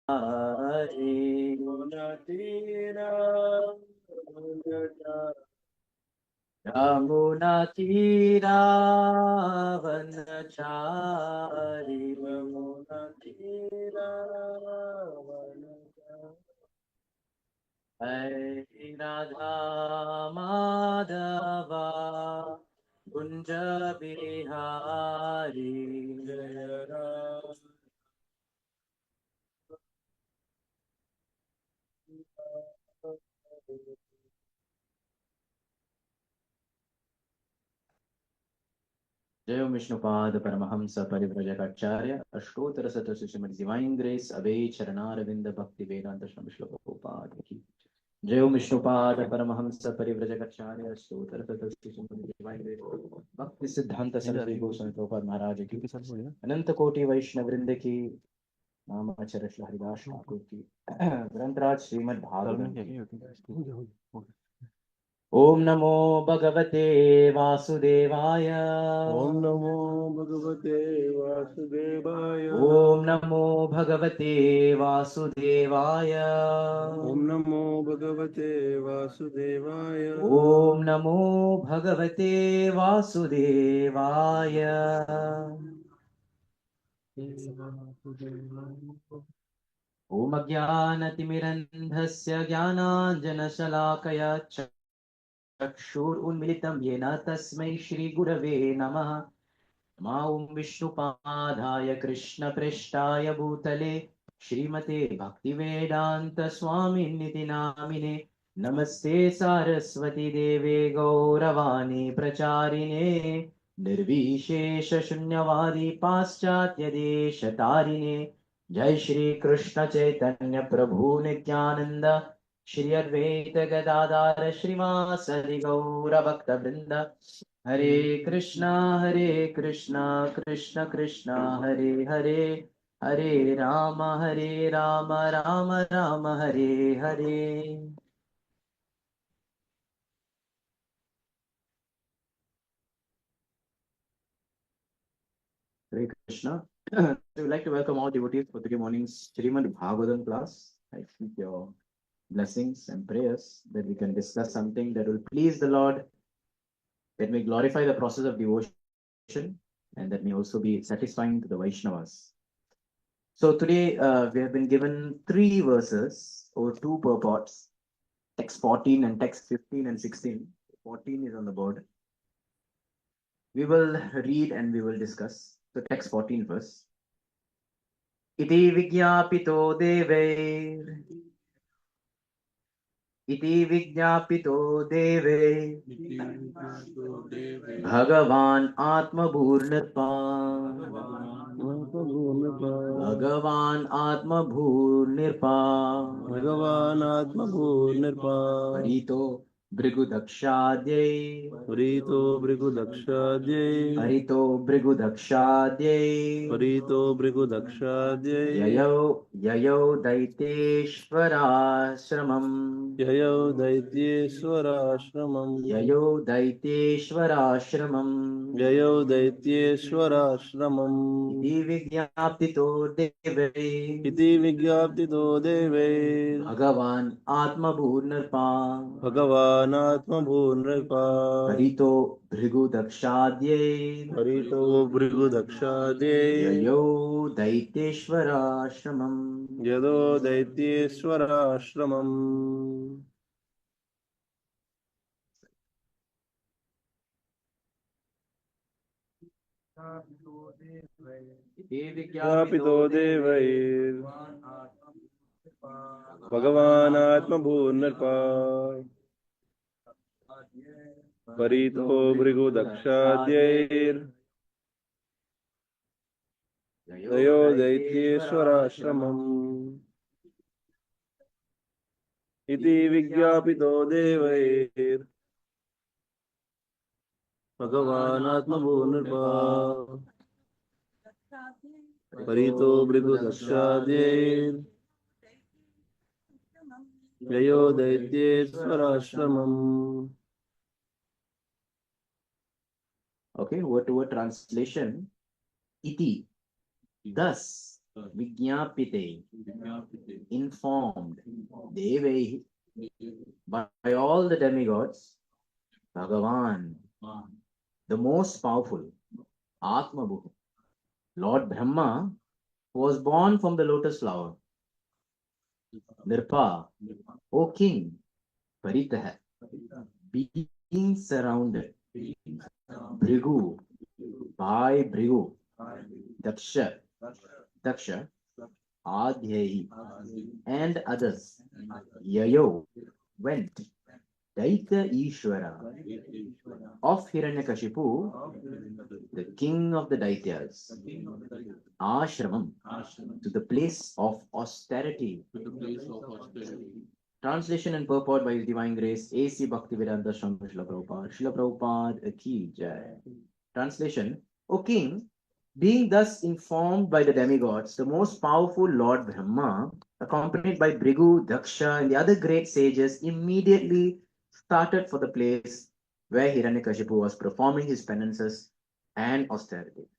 यमुना तीरावनचारि यमुना तीरावनचारि राधा माधवा कुंज बिहारी जय राम। जय Vishnupad Paramhans परिव्रजकाचार्य अष्टोत्तर शतस्य Shrimad divine grace अभय चरणारविंद भक्ति वेदांत स्वामी श्लोक प्रभुपाद की जय विष्णुपाद परमहंस परिव्रजकाचार्य अष्टोत्तर शतस्य श्रीमद् डिवाइन ग्रेस भक्ति सिद्धांत सरस्वती गोस्वामी प्रभुपाद महाराज की अनंत कोटि वैष्णव वृंद की नामाचार्य श्री हरिदास ठाकुर की ग्रंथराज श्रीमद् भागवतम की। ओम नमो भगवते वासुदेवाय ओम नमो भगवते वासुदेवाय ओम नमो भगवते वासुदेवाय ओम नमो भगवते वासुदेवाय ओम नमो भगवते वासुदेवाय ओम अज्ञानतिमिरन्धस्य ज्ञानाञ्जनशलाकया चक्षुरुन्मिलितं येन तस्मै श्रीगुरवे नमः। ॐ विष्णुपादाय कृष्णप्रेष्ठाय भूतले श्रीमते भक्तिवेदांत स्वामिनिति नामिने नमस्ते सारस्वती देवे गौरवाणी प्रचारिणे निर्विशेष शून्यवादी पाश्चात्य देश तारिणे जय श्री कृष्ण चैतन्य प्रभु नित्यानंद श्री अद्वैत गदाधर श्रीवासदि गौर भक्त वृंद हरे Krishna Krishna Krishna Hare Hare Hare Ram Ram Ram Hare Hare. Hare Krishna. So we'd like to welcome all devotees for today morning's Srimad Bhagavatam class. I seek your blessings and prayers that we can discuss something that will please the Lord, that may glorify the process of devotion, and that may also be satisfying to the Vaishnavas. So today we have been given 3 verses or 2 purports, text 14 and text 15 and 16. 14 is on the board. We will read and we will discuss. So text 14 first. Iti vigyapito devair. Iti vigyapito deve. Bhagavan Atma Bhurnirpa. Bhagavan Atma Bhurnirpa. भगवान आत्मभूर्निर्पा Parito Brigudakshadye. परीतो भृगुदक्षाद्यै Parito Brigudakshadye. परीतो भृगुदक्षाद्यै ययौ दैतेश्वराश्रमम् ययौ दैत्येश्वराश्रमम् ययौ दैतेश्वराश्रमम् ययौ दैत्येश्वराश्रमम् इति विज्ञापितो देवै इति विज्ञापितो देवै भगवान् आत्मभूर्नृपा भगवान् आत्मभूर्नृपा परितो भृगुदक्षाद्यै परितो भृगुदक्षाद्यै ययौ दैतेश्वराश्रमम् यदो दैत्येश्वराश्रमम् विज्ञापितो देवैर् भगवान् आत्मभूर्नृपा परितो भृगुदक्षाद्यैर् ययो दैत्येश्वराश्रमम् इति विज्ञापितो देवैर् भगवान् आत्मभूर्नृपा परितो भृगुदक्षाद्यैर् ययो दैत्येश्वराश्रमम्. Okay, word to word translation. Iti, thus, Vigyapite, informed, Devai, by all the demigods, Bhagavan, the most powerful, Atmabhu, Lord Brahma, was born from the lotus flower. Nirpa, O king, Paritah, being surrounded, Bhrigu, by Bhrigu, Daksha, Adhyayi, and others, Yayo, went, Daita Ishvara, of Hiranyakashipu, the king of the Daityas, Ashramam, to the place of austerity. Translation and purport by His Divine Grace, A.C. Bhaktivedanta Swami Srila Prabhupada. Srila Prabhupada Ki Jai. Translation: O king, being thus informed by the demigods, the most powerful Lord Brahma, accompanied by Bhrigu, Daksha, and the other great sages, immediately started for the place where Hiranyakashipu was performing his penances and austerity.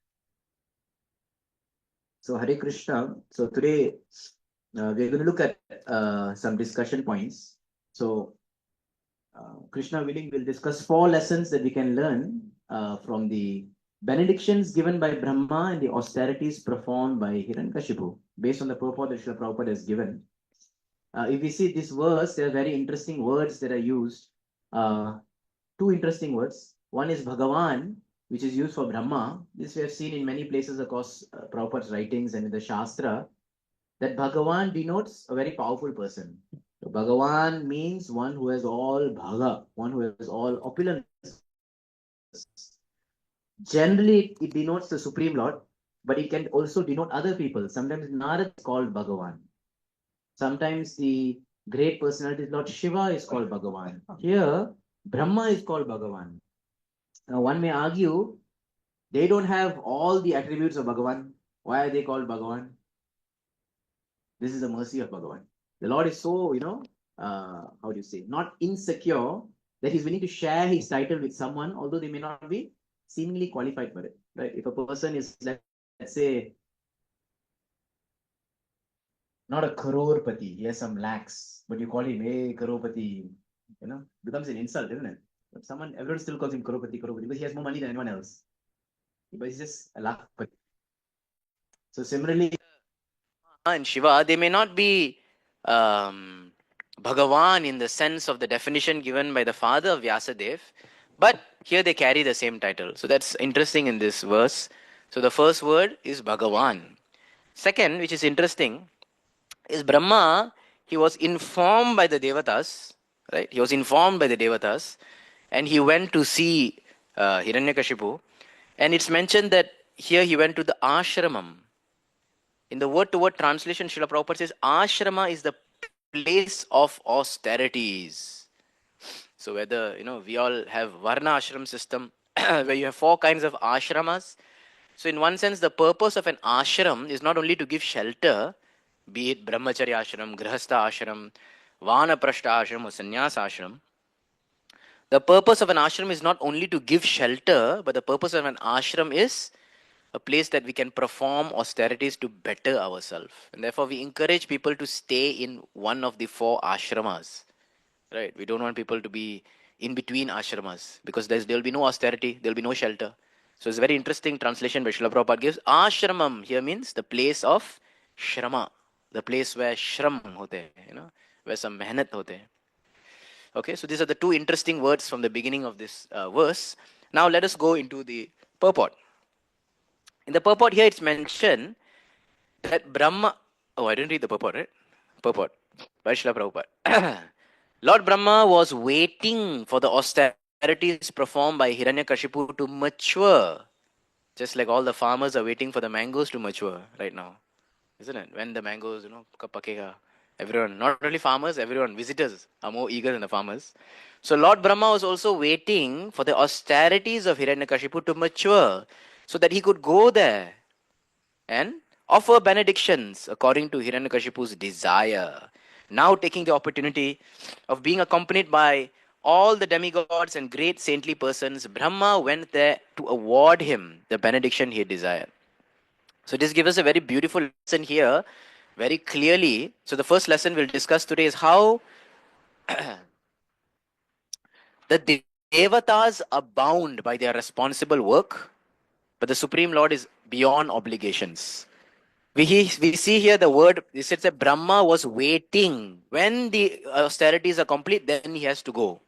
So, Hare Krishna. So, today we're going to look at some discussion points. So, Krishna willing, we'll discuss 4 lessons that we can learn from the benedictions given by Brahma and the austerities performed by Hiranyakashipu, based on the purport that Srila Prabhupada has given. If we see this verse, there are very interesting words that are used. 2 interesting words. One is Bhagavan, which is used for Brahma. This we have seen in many places across Prabhupada's writings and in the Shastra, that Bhagavan denotes a very powerful person. So Bhagavan means one who has all bhaga, one who has all opulence. Generally, it denotes the Supreme Lord, but it can also denote other people. Sometimes Narad is called Bhagavan. Sometimes the great personality, Lord Shiva, is called Bhagavan. Here, Brahma is called Bhagavan. Now, one may argue, they don't have all the attributes of Bhagavan. Why are they called Bhagavan? This is the mercy of Bhagavan. The Lord is so, how do you say, not insecure that he's willing to share his title with someone, although they may not be seemingly qualified for it. Right? If a person is, let's say, not a crorepati, he has some lakhs, but you call him, hey, crorepati, becomes an insult, isn't it? But everyone still calls him crorepati, because he has more money than anyone else. But he's just a lakhpati. So similarly, and Shiva, they may not be Bhagavan in the sense of the definition given by the father of Vyasadev, but here they carry the same title. So that's interesting in this verse. So the first word is Bhagavan. Second, which is interesting, is Brahma. He was informed by the Devatas, right? He was informed by the Devatas, and he went to see Hiranyakashipu. And it's mentioned that here he went to the ashramam. In the word-to-word translation, Srila Prabhupada says, ashrama is the place of austerities. So whether, we all have Varna ashram system, where you have 4 kinds of ashramas. So in one sense, the purpose of an ashram is not only to give shelter, be it brahmacharya ashram, grihastha ashram, vanaprastha ashram, or sannyas ashram. The purpose of an ashram is not only to give shelter, but the purpose of an ashram is a place that we can perform austerities to better ourselves. And therefore, we encourage people to stay in one of the 4 ashramas. Right? We don't want people to be in between ashramas, because there will be no austerity, there will be no shelter. So it's a very interesting translation by Srila Prabhupada gives. Ashramam here means the place of shrama, the place where shram hote, where some mehnat hote. Okay, so these are the 2 interesting words from the beginning of this verse. Now let us go into the purport. In the purport here, it's mentioned that Brahma. Oh, I didn't read the purport, right? Purport by Srila Prabhupada. Lord Brahma was waiting for the austerities performed by Hiranyakashipu to mature, just like all the farmers are waiting for the mangoes to mature right now, isn't it? When the mangoes, pakega, everyone, not only farmers, everyone, visitors are more eager than the farmers. So Lord Brahma was also waiting for the austerities of Hiranyakashipu to mature, so that he could go there and offer benedictions according to Hiranyakashipu's desire. Now taking the opportunity of being accompanied by all the demigods and great saintly persons, Brahma went there to award him the benediction he desired. So this gives us a very beautiful lesson here, very clearly. So the first lesson we'll discuss today is how the devatas are bound by their responsible work, but the Supreme Lord is beyond obligations. We see here the word, it says that Brahma was waiting. When the austerities are complete, then he has to go.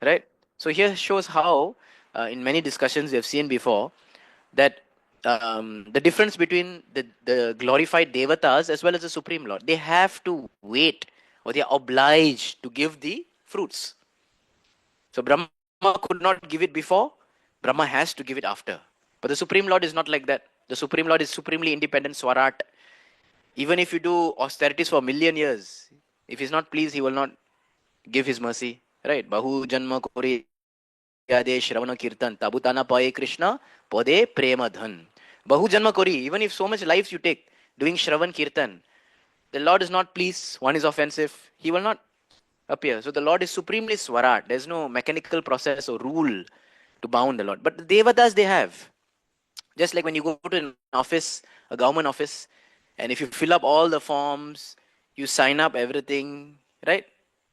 Right? So here shows how, in many discussions we have seen before, that the difference between the glorified devatas as well as the Supreme Lord, they have to wait, or they are obliged to give the fruits. So Brahma could not give it before, Brahma has to give it after. But the Supreme Lord is not like that. The Supreme Lord is supremely independent, Swarat. Even if you do austerities for a million years, if he's not pleased, he will not give his mercy. Right? Bahu Janma Kori Yade Shravana Kirtan Tabutana Paye Krishna Pode Prema Dhan. Bahu Janma Kori, even if so much lives you take doing Shravan Kirtan, the Lord is not pleased, one is offensive, he will not appear. So the Lord is supremely Swarat. There's no mechanical process or rule to bound the Lord. But the Devatas they have. Just like when you go to an office, a government office, and if you fill up all the forms, you sign up everything, right?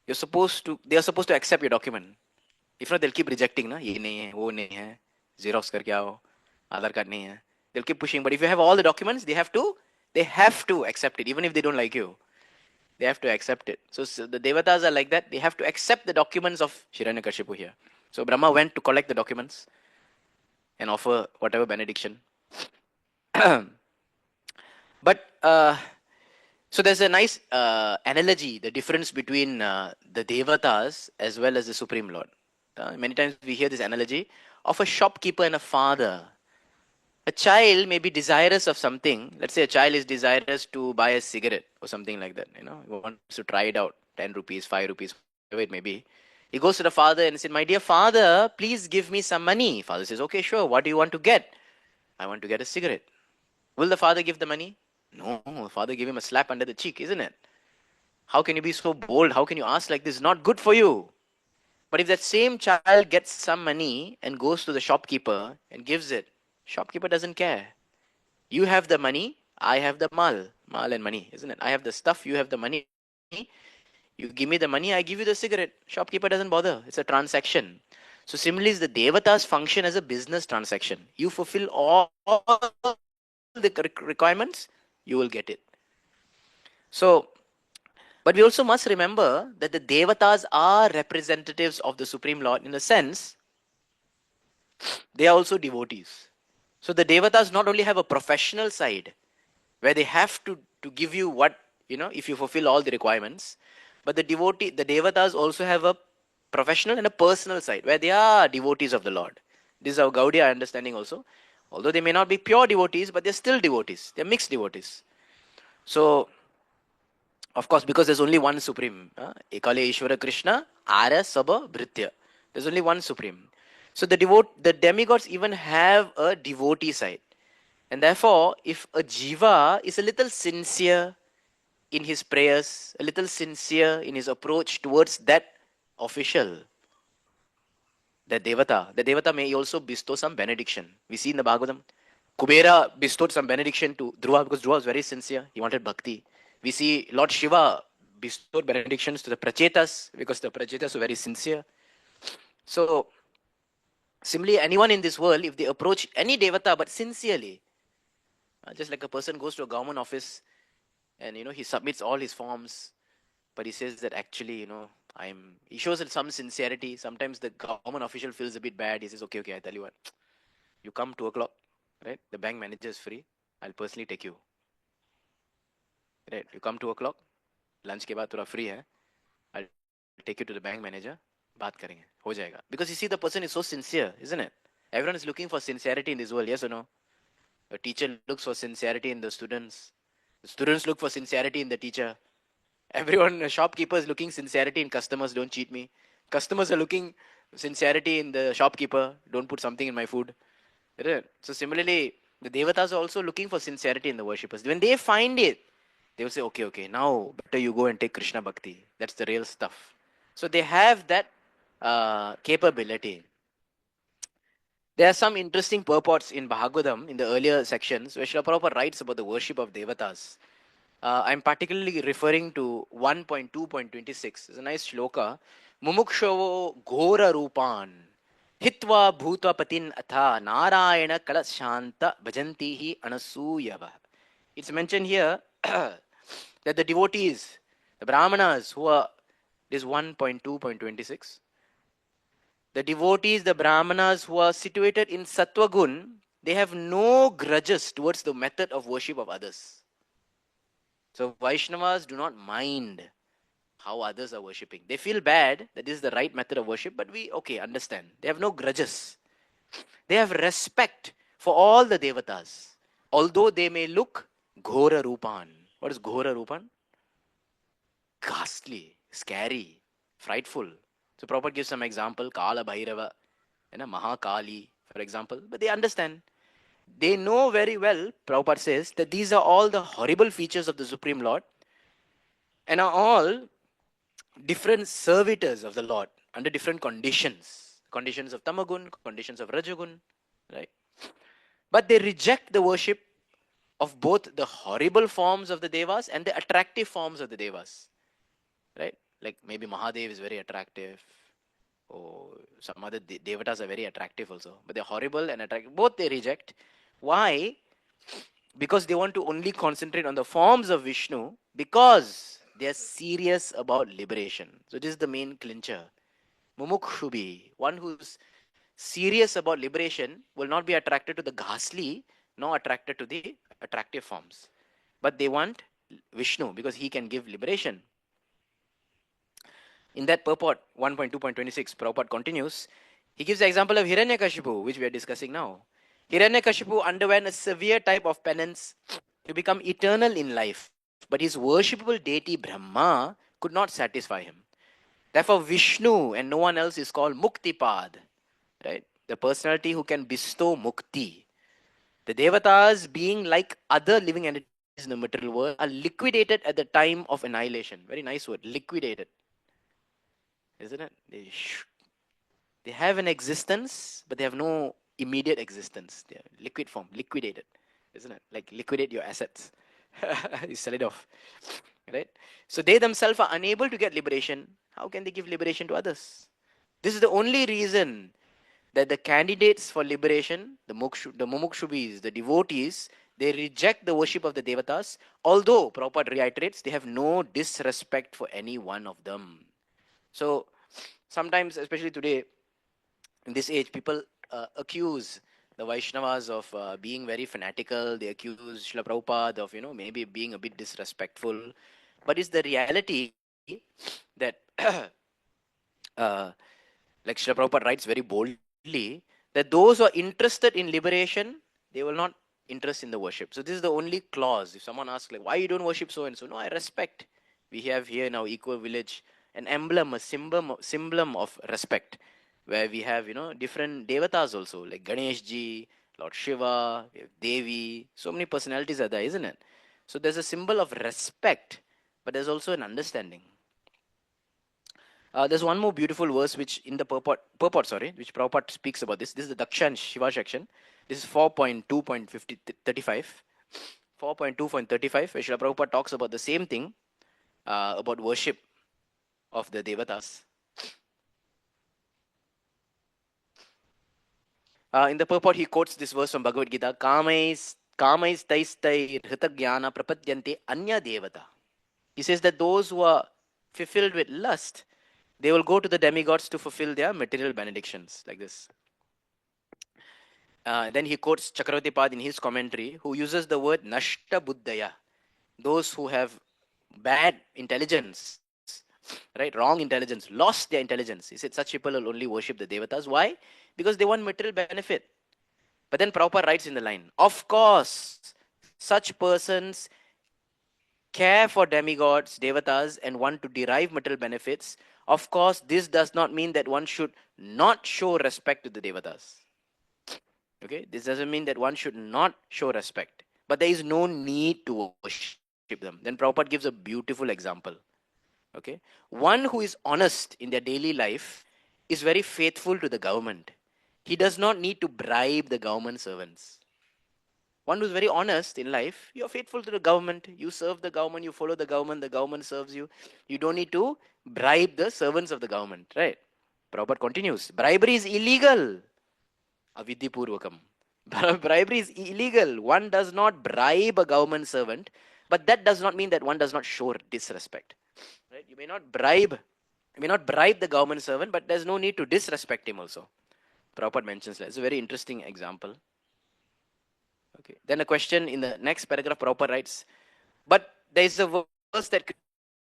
They are supposed to accept your document. If not, they'll keep rejecting, na? ये नहीं है, वो नहीं है, Xerox करके आओ, Aadhaar card नहीं है. They'll keep pushing. But if you have all the documents, they have to accept it, even if they don't like you. They have to accept it. So the Devatas are like that. They have to accept the documents of Hiranyakasipu here. So Brahma went to collect the documents and offer whatever benediction. But so there's a nice analogy, the difference between the Devatas as well as the Supreme Lord. Many times we hear this analogy of a shopkeeper and a father. A child may be desirous of something. Let's say a child is desirous to buy a cigarette or something like that. He wants to try it out. 10 rupees, 5 rupees, whatever it may be. He goes to the father and says, "My dear father, please give me some money." Father says, "Okay, sure. What do you want to get?" "I want to get a cigarette." Will the father give the money? No. The father give him a slap under the cheek, isn't it? How can you be so bold? How can you ask like this? Not good for you. But if that same child gets some money and goes to the shopkeeper and gives it, shopkeeper doesn't care. You have the money, I have the mal and money, isn't it? I have the stuff, you have the money. You give me the money, I give you the cigarette. Shopkeeper doesn't bother. It's a transaction. So similarly, the devatas function as a business transaction. You fulfill all the requirements, you will get it. So, but we also must remember that the devatas are representatives of the Supreme Lord in a sense. They are also devotees. So the devatas not only have a professional side where they have to give you what, if you fulfill all the requirements, but the devatas also have a professional and a personal side where they are devotees of the Lord. This is our Gaudiya understanding also. Although they may not be pure devotees, but they're still devotees. They're mixed devotees. So, of course, because there's only one Supreme. Ekale Ishvara Krishna, Ara Sabha Bhritya. There's only one Supreme. So the demigods even have a devotee side. And therefore, if a jiva is a little sincere in his prayers, a little sincere in his approach towards that official, the devata may also bestow some benediction. We see in the Bhagavatam, Kubera bestowed some benediction to Dhruva because Dhruva was very sincere. He wanted bhakti. We see Lord Shiva bestowed benedictions to the Prachetas because the Prachetas were very sincere. So, similarly, anyone in this world, if they approach any devata but sincerely, just like a person goes to a government office and he submits all his forms, but he says that actually, he shows some sincerity. Sometimes the government official feels a bit bad. He says, okay, I tell you what, you come 2 o'clock, right? The bank manager is free. I'll personally take you. Right? You come 2 o'clock, lunch के बाद थोड़ा free है. I'll take you to the bank manager. बात करेंगे, हो जाएगा. Because you see, the person is so sincere, isn't it? Everyone is looking for sincerity in this world, yes or no? A teacher looks for sincerity in the students. The students look for sincerity in the teacher. Everyone, a shopkeeper is looking sincerity in customers, don't cheat me. Customers are looking sincerity in the shopkeeper, don't put something in my food. So similarly, the devatas are also looking for sincerity in the worshippers. When they find it, they will say, okay, now better you go and take Krishna Bhakti. That's the real stuff. So they have that capability. There are some interesting purports in Bhagavatam in the earlier sections where Srila Prabhupada writes about the worship of devatas. I'm particularly referring to 1.2.26. It's a nice shloka. Mumukshavo ghora rupan hitva bhutva patin atha narayana kalashanta bhajantihi anasuyava. It's mentioned here that the devotees, the brahmanas who are, this 1.2.26, the devotees, the brahmanas who are situated in Sattvagun, they have no grudges towards the method of worship of others. So Vaishnavas do not mind how others are worshipping. They feel bad that this is the right method of worship, but we, okay, understand. They have no grudges. They have respect for all the devatas, although they may look ghora rupan. What is ghora rupan? Ghastly, scary, frightful. So Prabhupada gives some example, Kala Bhairava, Mahakali, for example. But they understand. They know very well, Prabhupada says, that these are all the horrible features of the Supreme Lord and are all different servitors of the Lord under different conditions. Conditions of Tamagun, conditions of Rajagun, right? But they reject the worship of both the horrible forms of the Devas and the attractive forms of the Devas, right? Like maybe Mahadev is very attractive, or some other Devatas are very attractive also, but they're horrible and attractive. Both they reject. Why? Because they want to only concentrate on the forms of Vishnu because they are serious about liberation. So this is the main clincher. Mumukshubi, one who's serious about liberation, will not be attracted to the ghastly, nor attracted to the attractive forms. But they want Vishnu because he can give liberation. In that purport, 1.2.26, Prabhupada continues. He gives the example of Hiranyakasipu, which we are discussing now. Hiranyakasipu underwent a severe type of penance to become eternal in life, but his worshipable deity Brahma could not satisfy him. Therefore, Vishnu and no one else is called Muktipad, right? The personality who can bestow mukti. The devatas, being like other living entities in the material world, are liquidated at the time of annihilation. Very nice word, liquidated. Isn't it? They have an existence, but they have no immediate existence. They are liquid form, liquidated. Isn't it? Like liquidate your assets. You sell it off. Right? So they themselves are unable to get liberation. How can they give liberation to others? This is the only reason that the candidates for liberation, the mumukshubis, the devotees, they reject the worship of the devatas, although Prabhupada reiterates they have no disrespect for any one of them. So sometimes, especially today, in this age, people accuse the Vaishnavas of being very fanatical. They accuse Srila Prabhupada of, maybe being a bit disrespectful. But it's the reality that, like Srila Prabhupada writes very boldly, that those who are interested in liberation, they will not interest in the worship. So this is the only clause. If someone asks, like, why you don't worship so and so? No, I respect. We have here in our eco village an emblem, a symbol of respect, where we have, different devatas also, like Ganesh ji, Lord Shiva, Devi. So many personalities are there, isn't it? So there's a symbol of respect, but there's also an understanding. There's one more beautiful verse which in the purport, which Prabhupada speaks about this. This is the Daksha and Shiva section. This is 4.2.35. 4.2.35, where Srila Prabhupada talks about the same thing, about worship of the devatas. In the purport, he quotes this verse from Bhagavad Gita, Kamais taistai hritagyana prapadyante anya devata. He says that those who are fulfilled with lust, they will go to the demigods to fulfill their material benedictions, like this. Then he quotes Chakravarti Pad in his commentary, who uses the word nashta buddhaya, those who have bad intelligence, right, wrong intelligence, lost their intelligence. He said such people will only worship the devatas. Why? Because they want material benefit. But then Prabhupada writes in the line, of course, such persons care for demigods, devatas, and want to derive material benefits. Of course, this does not mean that one should not show respect to the devatas. Okay, this doesn't mean that one should not show respect, but there is no need to worship them. Then Prabhupada gives a beautiful example. Okay, one who is honest in their daily life is very faithful to the government. he does not need to bribe the government servants. One who's very honest in life, you're faithful to the government, you serve the government, you follow the government serves you. You don't need to bribe the servants of the government, right? Prabhupada continues, bribery is illegal. Avidhi purvakam. Bribery is illegal. One does not bribe a government servant, but that does not mean that one does not show disrespect. Right? You may not bribe the government servant, but there's no need to disrespect him also. Prabhupada mentions that. It's a very interesting example. Okay. Then a question in the next paragraph, Prabhupada writes, but there is a verse that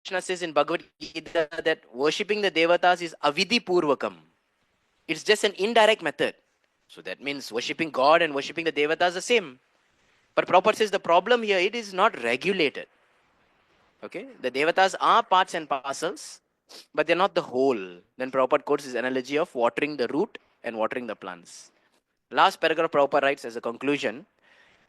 Krishna says in Bhagavad Gita that worshipping the devatas is avidhi purvakam. It's just an indirect method. So that means worshipping God and worshipping the devatas are the same. But Prabhupada says the problem here, it is not regulated. Okay, the devatas are parts and parcels, but they're not the whole. Then Prabhupada quotes his analogy of watering the root and watering the plants. Last paragraph, Prabhupada writes as a conclusion,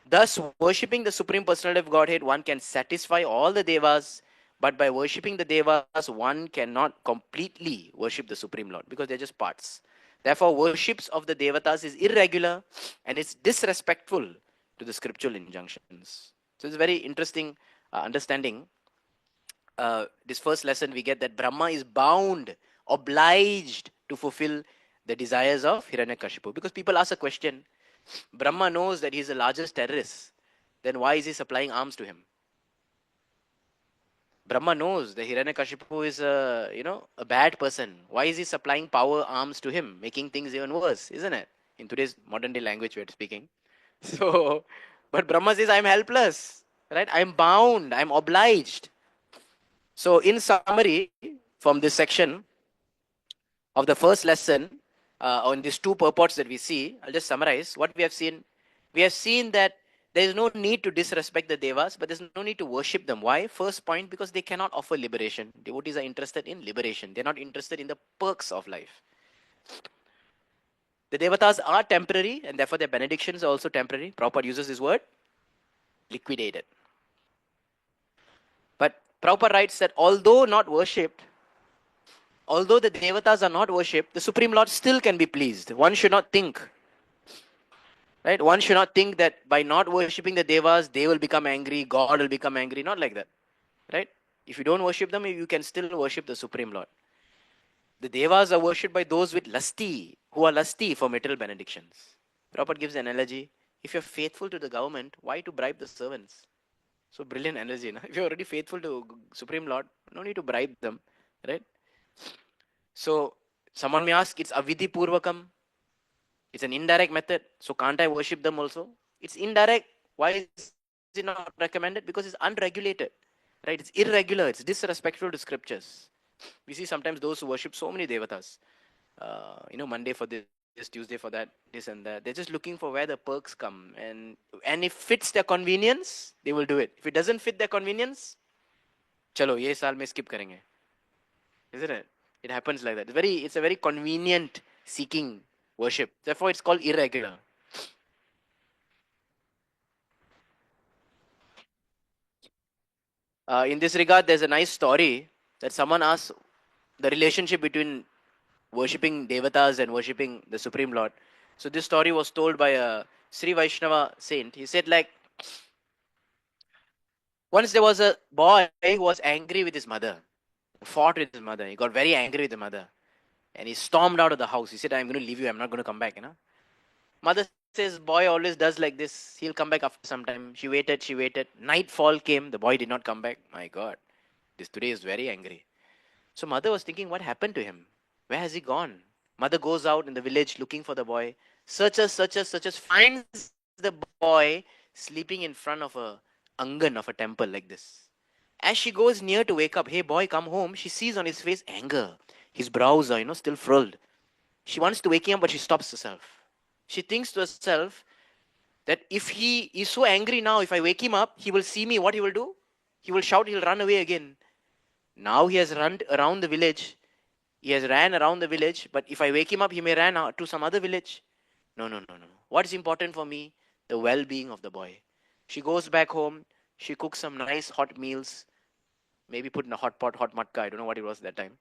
thus worshipping the Supreme Personality of Godhead, one can satisfy all the devas, but by worshipping the devas, one cannot completely worship the Supreme Lord because they're just parts. Therefore, worships of the devatas is irregular and it's disrespectful to the scriptural injunctions. So it's a very interesting understanding. This first lesson we get that Brahma is bound, obliged to fulfill the desires of Hiranyakasipu. Because people ask a question, Brahma knows that he is the largest terrorist, then why is he supplying arms to him? Brahma knows that Hiranyakashipu is a bad person. Why is he supplying power arms to him, making things even worse, isn't it? In today's modern day language we're speaking. So, but Brahma says, I'm helpless, right? I'm bound, I'm obliged. So, in summary, from this section of the first lesson, on these two purports that we see, I'll just summarize what we have seen. We have seen that there is no need to disrespect the devas, but there's no need to worship them. Why? First point, because they cannot offer liberation. Devotees are interested in liberation. They're not interested in the perks of life. The devatas are temporary, and therefore their benedictions are also temporary. Prabhupada uses this word, liquidated. But Prabhupada writes that although not worshipped, although the devatas are not worshipped, the Supreme Lord still can be pleased. One should not think, right? One should not think that by not worshipping the devas, they will become angry, God will become angry. Not like that, right? If you don't worship them, you can still worship the Supreme Lord. The devas are worshipped by those with lusty, who are lusty for material benedictions. Prabhupada gives an analogy. If you're faithful to the government, why to bribe the servants? So brilliant analogy. No? If you're already faithful to Supreme Lord, no need to bribe them, right? So someone may ask, it's avidhi purvakam. It's an indirect method. So can't I worship them also? It's indirect. Why is it not recommended? Because it's unregulated, right? It's irregular. It's disrespectful to scriptures. We see sometimes those who worship so many devatas. Monday for this, Tuesday for that, this and that. They're just looking for where the perks come. And if it fits their convenience, they will do it. If it doesn't fit their convenience, chalo, ye saal mein skip karenge. Isn't it? It happens like that. It's a very convenient seeking worship. Therefore, it's called irregular. In this regard, there's a nice story that someone asked the relationship between worshipping devatas and worshipping the Supreme Lord. So this story was told by a Sri Vaishnava saint. He said, like, once there was a boy who was angry with his mother, fought with his mother. He got very angry with the mother. And he stormed out of the house. He said, I'm going to leave you. I'm not going to come back. Mother says, boy always does like this. He'll come back after some time. She waited. Nightfall came. The boy did not come back. My God, this today is very angry. So mother was thinking, what happened to him? Where has he gone? Mother goes out in the village looking for the boy. Searches, finds the boy sleeping in front of a angan of a temple like this. As she goes near to wake up, hey boy, come home, she sees on his face anger. His brows are, still furrowed. She wants to wake him up, but she stops herself. She thinks to herself that if he is so angry now, if I wake him up, he will see me. What he will do? He will shout, he'll run away again. Now he has run around the village. He has ran around the village, but if I wake him up, he may run out to some other village. No. What's important for me? The well-being of the boy. She goes back home. She cooks some nice hot meals. Maybe put in a hot pot, hot matka. I don't know what it was that time.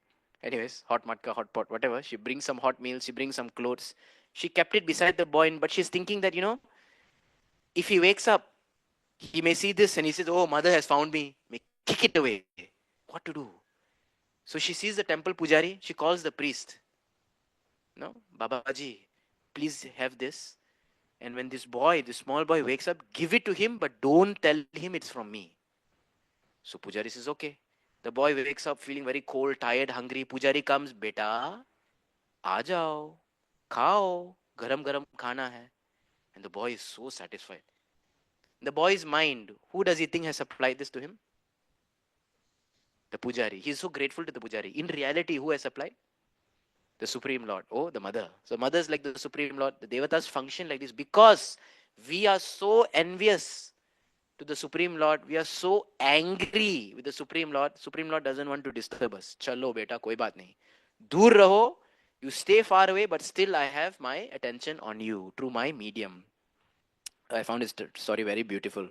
Anyways, hot matka, hot pot, whatever. She brings some hot meals, she brings some clothes. She kept it beside the boy, but she's thinking that, if he wakes up, he may see this and he says, "Oh, mother has found me." May kick it away. What to do? So she sees the temple pujari. She calls the priest. No, Babaji, please have this. And when this small boy wakes up, give it to him, but don't tell him it's from me. So pujari says, okay. The boy wakes up feeling very cold, tired, hungry. Pujari comes, beta, aa jao, khao, garam garam khana hai. And the boy is so satisfied. In the boy's mind, who does he think has supplied this to him? The pujari. He is so grateful to the pujari. In reality, who has supplied? The Supreme Lord. Oh, the mother. So mother is like the Supreme Lord. The Devatas function like this because we are so envious to the Supreme Lord. We are so angry with the Supreme Lord. Supreme Lord doesn't want to disturb us. Chalo beta, koi baat nahi. Dur raho. You stay far away, but still I have my attention on you through my medium. I found this story very beautiful.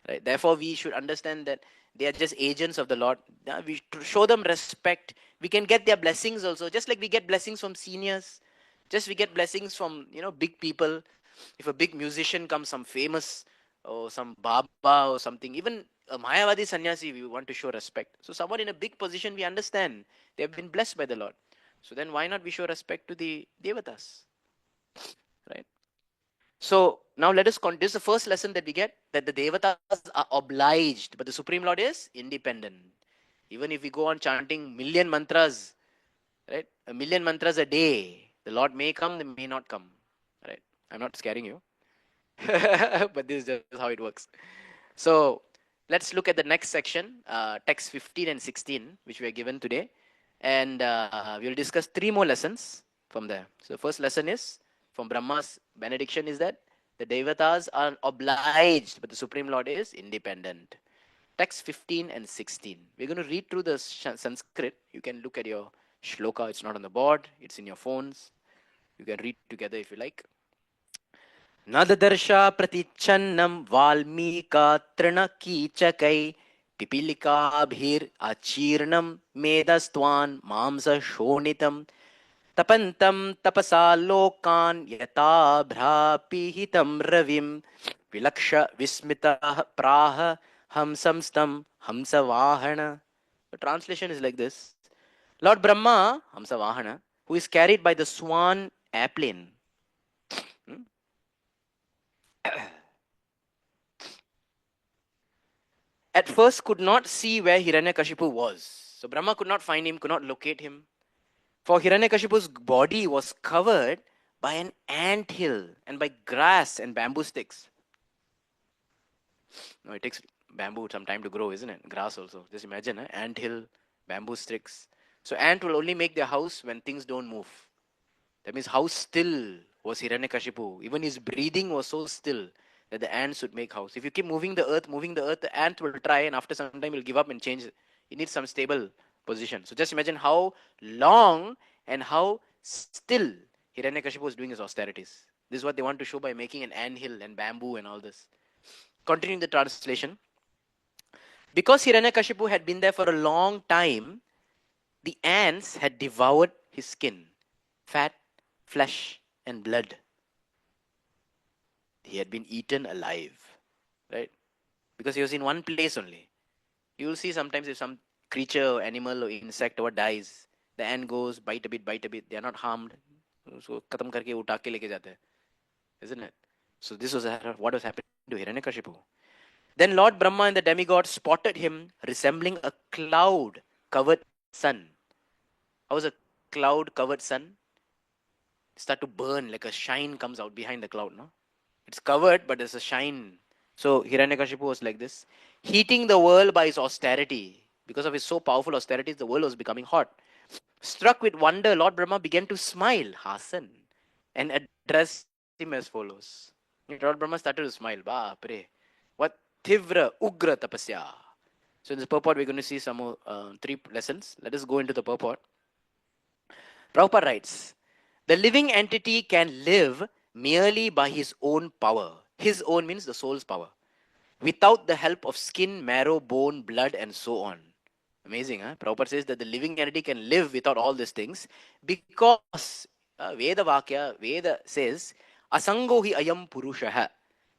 Right? Therefore, we should understand that they are just agents of the Lord. We show them respect. We can get their blessings also, just like we get blessings from seniors. Just we get blessings from big people. If a big musician comes, some famous or some Baba or something, even a Mayavadi sannyasi, we want to show respect. So someone in a big position, we understand they have been blessed by the Lord. So then why not we show respect to the Devatas? Right? So now let us this is the first lesson that we get, that the Devatas are obliged, but the Supreme Lord is independent. Even if we go on chanting million mantras, right? A million mantras a day, the Lord may come, they may not come. Right? I'm not scaring you. But this is just how it works. So let's look at the next section, text 15 and 16, which we are given today. And we'll discuss 3 more lessons from there. So the first lesson is from Brahma's benediction is that the Devatas are obliged, but the Supreme Lord is independent. Text 15 and 16. We're going to read through the Sanskrit. You can look at your shloka. It's not on the board. It's in your phones. You can read together if you like. नददर्शा प्रतिच्छन्नं वाल्मीका तृणकीचकै पिपीलिकाभिराचीर्णं मेदस्त्वान् मांसशोणितं तपन्तं तपसा लोकान् यथा भ्रापिहितं रविं विलक्ष विस्मितः प्राह हंसंस्तं हंसवाहन. The translation is like this. Lord Brahma, Hamsavahana, who is carried by the swan airplane, at first could not see where Hiranyakasipu was. So Brahma could not find him, could not locate him. For Hiranyakashipu's body was covered by an ant hill and by grass and bamboo sticks. No, it takes bamboo some time to grow, isn't it? Grass also. Just imagine, ant hill, bamboo sticks. So ant will only make their house when things don't move. That means how still was Hiranyakashipu. Even his breathing was so still that the ants would make house. If you keep moving the earth, the ant will try, and after some time will give up and change. It needs some stable position. So just imagine how long and how still Hiranyakashipu was doing his austerities. This is what they want to show by making an ant hill and bamboo and all this. Continuing the translation. Because Hiranyakashipu had been there for a long time, the ants had devoured his skin, fat, flesh, and blood. He had been eaten alive, right? Because he was in one place only. You will see sometimes if some creature or animal or insect or dies, the ant goes, bite a bit, they are not harmed. So, khatam karke uta ke leke jate hai. Isn't it? So this was what was happening to Hiranyakashipu. Then Lord Brahma and the demigod spotted him resembling a cloud-covered sun. How is a cloud-covered sun? Start to burn, like a shine comes out behind the cloud, no? It's covered, but there's a shine. So Hiranyakashipu was like this, heating the world by his austerity. Because of his so powerful austerities, the world was becoming hot. Struck with wonder, Lord Brahma began to smile, Hasan, and address him as follows. Lord Brahma started to smile. Baapre. What? Tivra Ugra Tapasya. So in this purport, we're going to see some 3 lessons. Let us go into the purport. Prabhupada writes, the living entity can live merely by his own power. His own means the soul's power. Without the help of skin, marrow, bone, blood, and so on. Amazing, huh? Prabhupada says that the living entity can live without all these things because Veda Vakya, Veda says, Asango hi ayam purushaha.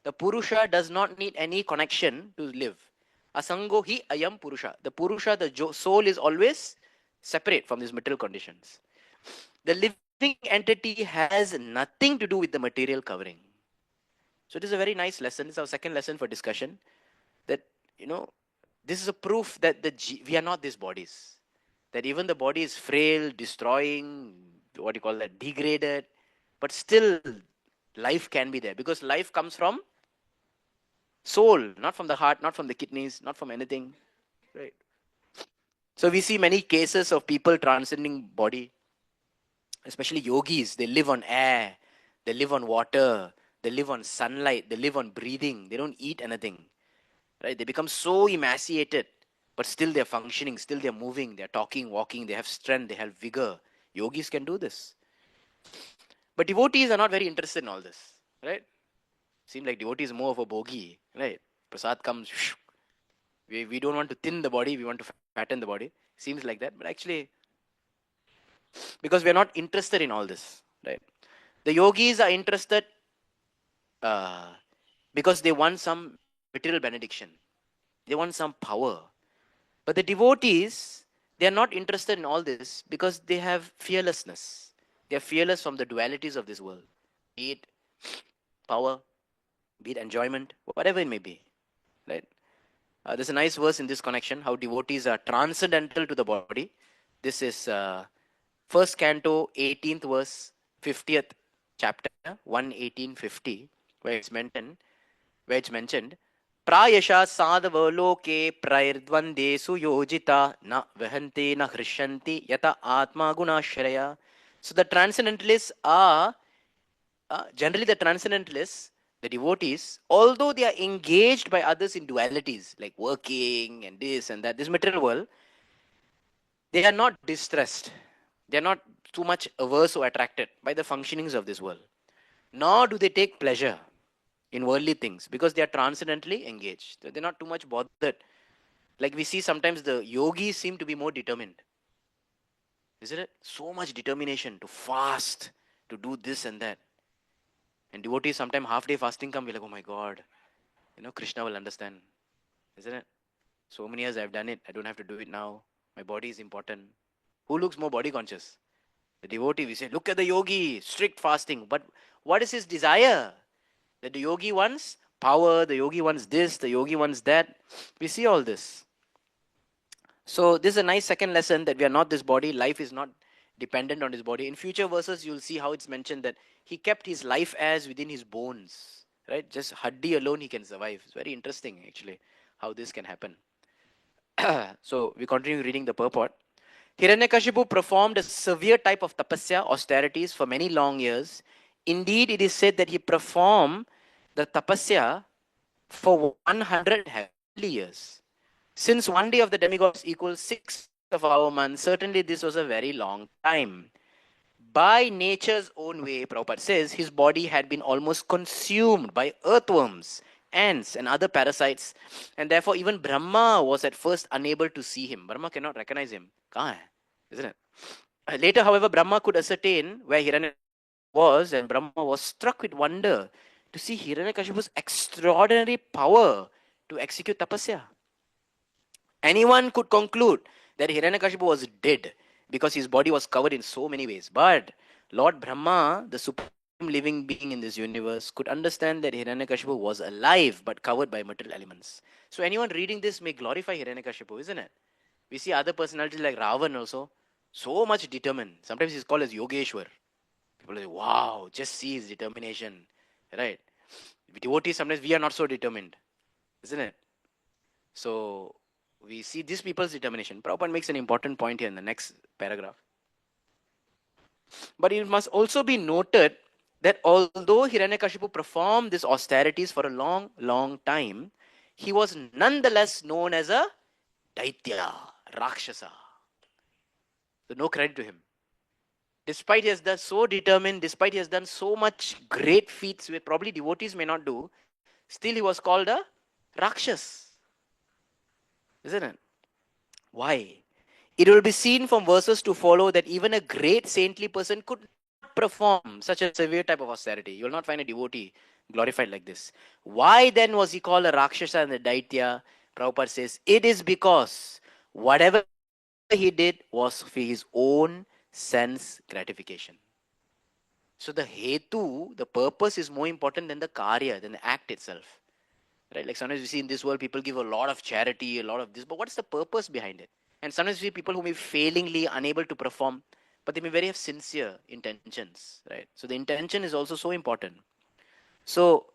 The Purusha does not need any connection to live. Asango hi ayam Purusha. The Purusha, the soul is always separate from these material conditions. The living entity has nothing to do with the material covering. So it is a very nice lesson. It's our second lesson for discussion. That, you know, this is a proof that we are not these bodies. That even the body is frail, destroying, what do you call that, degraded, but still life can be there because life comes from soul, not from the heart, not from the kidneys, not from anything. Right. So we see many cases of people transcending body, especially yogis. They live on air, they live on water, they live on sunlight, they live on breathing. They don't eat anything. Right? They become so emaciated, but still they're functioning, still they're moving, they're talking, walking, they have strength, they have vigor. Yogis can do this. But devotees are not very interested in all this. Right? Seems like devotees more of a bogey. Right? Prasad comes, we don't want to thin the body, we want to fatten the body. Seems like that, but actually, because we are not interested in all this. Right? The yogis are interested uh, because they want some material benediction. They want some power. But the devotees, they are not interested in all this because they have fearlessness. They are fearless from the dualities of this world, be it power, be it enjoyment, whatever it may be. Right? There's a nice verse in this connection how devotees are transcendental to the body. This is first canto, 18th verse, 50th chapter, 11850, where it's mentioned, Prayasha sadhava loke prairvandeshu yojita na vahante na hrishanti yata atma gunashraya. So the transcendentalists are, generally the transcendentalists, the devotees, although they are engaged by others in dualities, like working and this and that, this material world, they are not distressed. They are not too much averse or attracted by the functionings of this world. Nor do they take pleasure in worldly things because they are transcendently engaged. They're not too much bothered. Like we see sometimes the yogis seem to be more determined. Isn't it? So much determination to fast, to do this and that. And devotees sometimes half day fasting come, we're like, oh my God, Krishna will understand. Isn't it? So many years I've done it. I don't have to do it now. My body is important. Who looks more body conscious? The devotee, we say, look at the yogi, strict fasting. But what is his desire? That the yogi wants power, the yogi wants this, the yogi wants that. We see all this. So this is a nice second lesson that we are not this body. Life is not dependent on his body. In future verses, you'll see how it's mentioned that he kept his life as within his bones. Right? Just haddi alone he can survive. It's very interesting actually how this can happen. So we continue reading the purport. Hiranyakashipu performed a severe type of tapasya, austerities, for many long years. Indeed, it is said that he performed the tapasya for 100 heavenly years. Since one day of the demigods equals 6 of our months, certainly this was a very long time. By nature's own way, Prabhupada says, his body had been almost consumed by earthworms, ants, and other parasites, and therefore even Brahma was at first unable to see him. Brahma cannot recognize him. Kahan hai? Isn't it? Later, however, Brahma could ascertain where Hiranyakashipu was, and Brahma was struck with wonder to see Hiranyakashipu's extraordinary power to execute tapasya. Anyone could conclude that Hiranyakashipu was dead because his body was covered in so many ways. But Lord Brahma, the supreme living being in this universe, could understand that Hiranyakashipu was alive but covered by material elements. So anyone reading this may glorify Hiranyakashipu, isn't it? We see other personalities like Ravan also, so much determined. Sometimes he's called as Yogeshwar. People say, wow, just see his determination. Right? Devotees, sometimes we are not so determined, isn't it? So we see these people's determination. Prabhupada makes an important point here in the next paragraph. But it must also be noted that although Hiranyakashipu performed these austerities for a long, long time, he was nonetheless known as a Daitya, Rakshasa. So no credit to him. Despite he has done so determined, despite he has done so much great feats which probably devotees may not do, still he was called a Rakshas. Isn't it? Why? it will be seen from verses to follow that even a great saintly person could not perform such a severe type of austerity. You will not find a devotee glorified like this. Why then was he called a Rakshasa and a Daitya? Prabhupada says, it is because whatever he did was for his own sense gratification. So the hetu, the purpose is more important than the karya, than the act itself. Right? Like sometimes we see in this world people give a lot of charity, a lot of this, but what's the purpose behind it? And sometimes we see people who may be failingly unable to perform, but they may very have sincere intentions, right? So the intention is also so important. So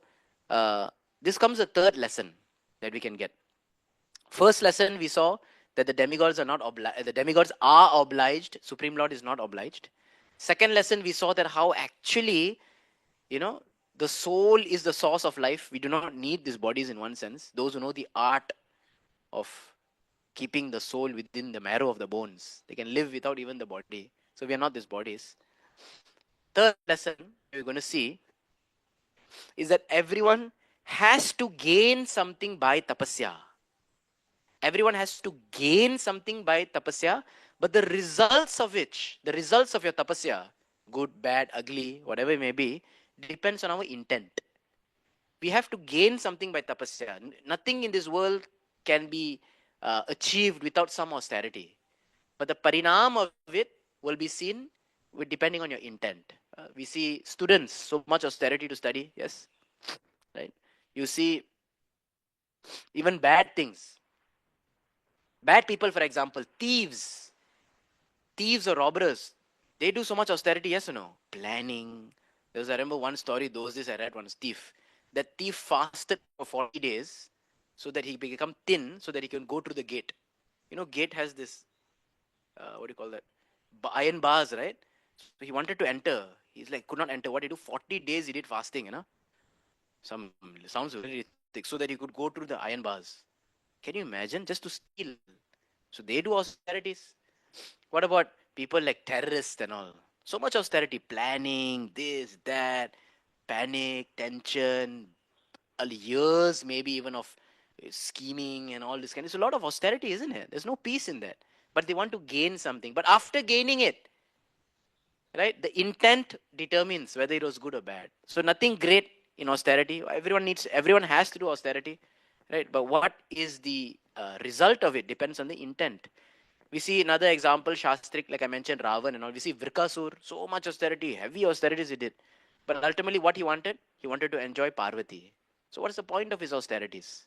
this comes a third lesson that we can get. First lesson we saw that the demigods are not the demigods are obliged. Supreme Lord is not obliged. Second lesson we saw that how actually, the soul is the source of life. We do not need these bodies in one sense. Those who know the art of keeping the soul within the marrow of the bones, they can live without even the body. So we are not these bodies. Third lesson we're going to see is that everyone has to gain something by tapasya. Everyone has to gain something by tapasya, but the results of your tapasya, good, bad, ugly, whatever it may be, depends on our intent. We have to gain something by tapasya. Nothing in this world can be achieved without some austerity. But the parinam of it will be seen depending on your intent. We see students, so much austerity to study, yes, right? You see even bad things. Bad people, for example, thieves or robbers, they do so much austerity, yes or no? Planning. I remember one story, those days I read one thief. That thief fasted for 40 days so that he become thin so that he can go through the gate. Gate has this, what do you call that? Iron bars, right? So he wanted to enter. He's like, could not enter. What did he do? 40 days he did fasting, Some sounds very thick, so that he could go through the iron bars. Can you imagine? Just to steal. So they do austerities. What about people like terrorists and all? So much austerity, planning, this, that, panic, tension, years maybe even of scheming and all this kind. It's a lot of austerity, isn't it? There's no peace in that. But they want to gain something. But after gaining it, right, the intent determines whether it was good or bad. So nothing great in austerity. Everyone has to do austerity, right? But what is the result of it depends on the intent. We see another example, Shastrik, like I mentioned, Ravan and all. We see Virkasur, so much austerity, heavy austerities he did. But ultimately what he wanted to enjoy Parvati. So what's the point of his austerities?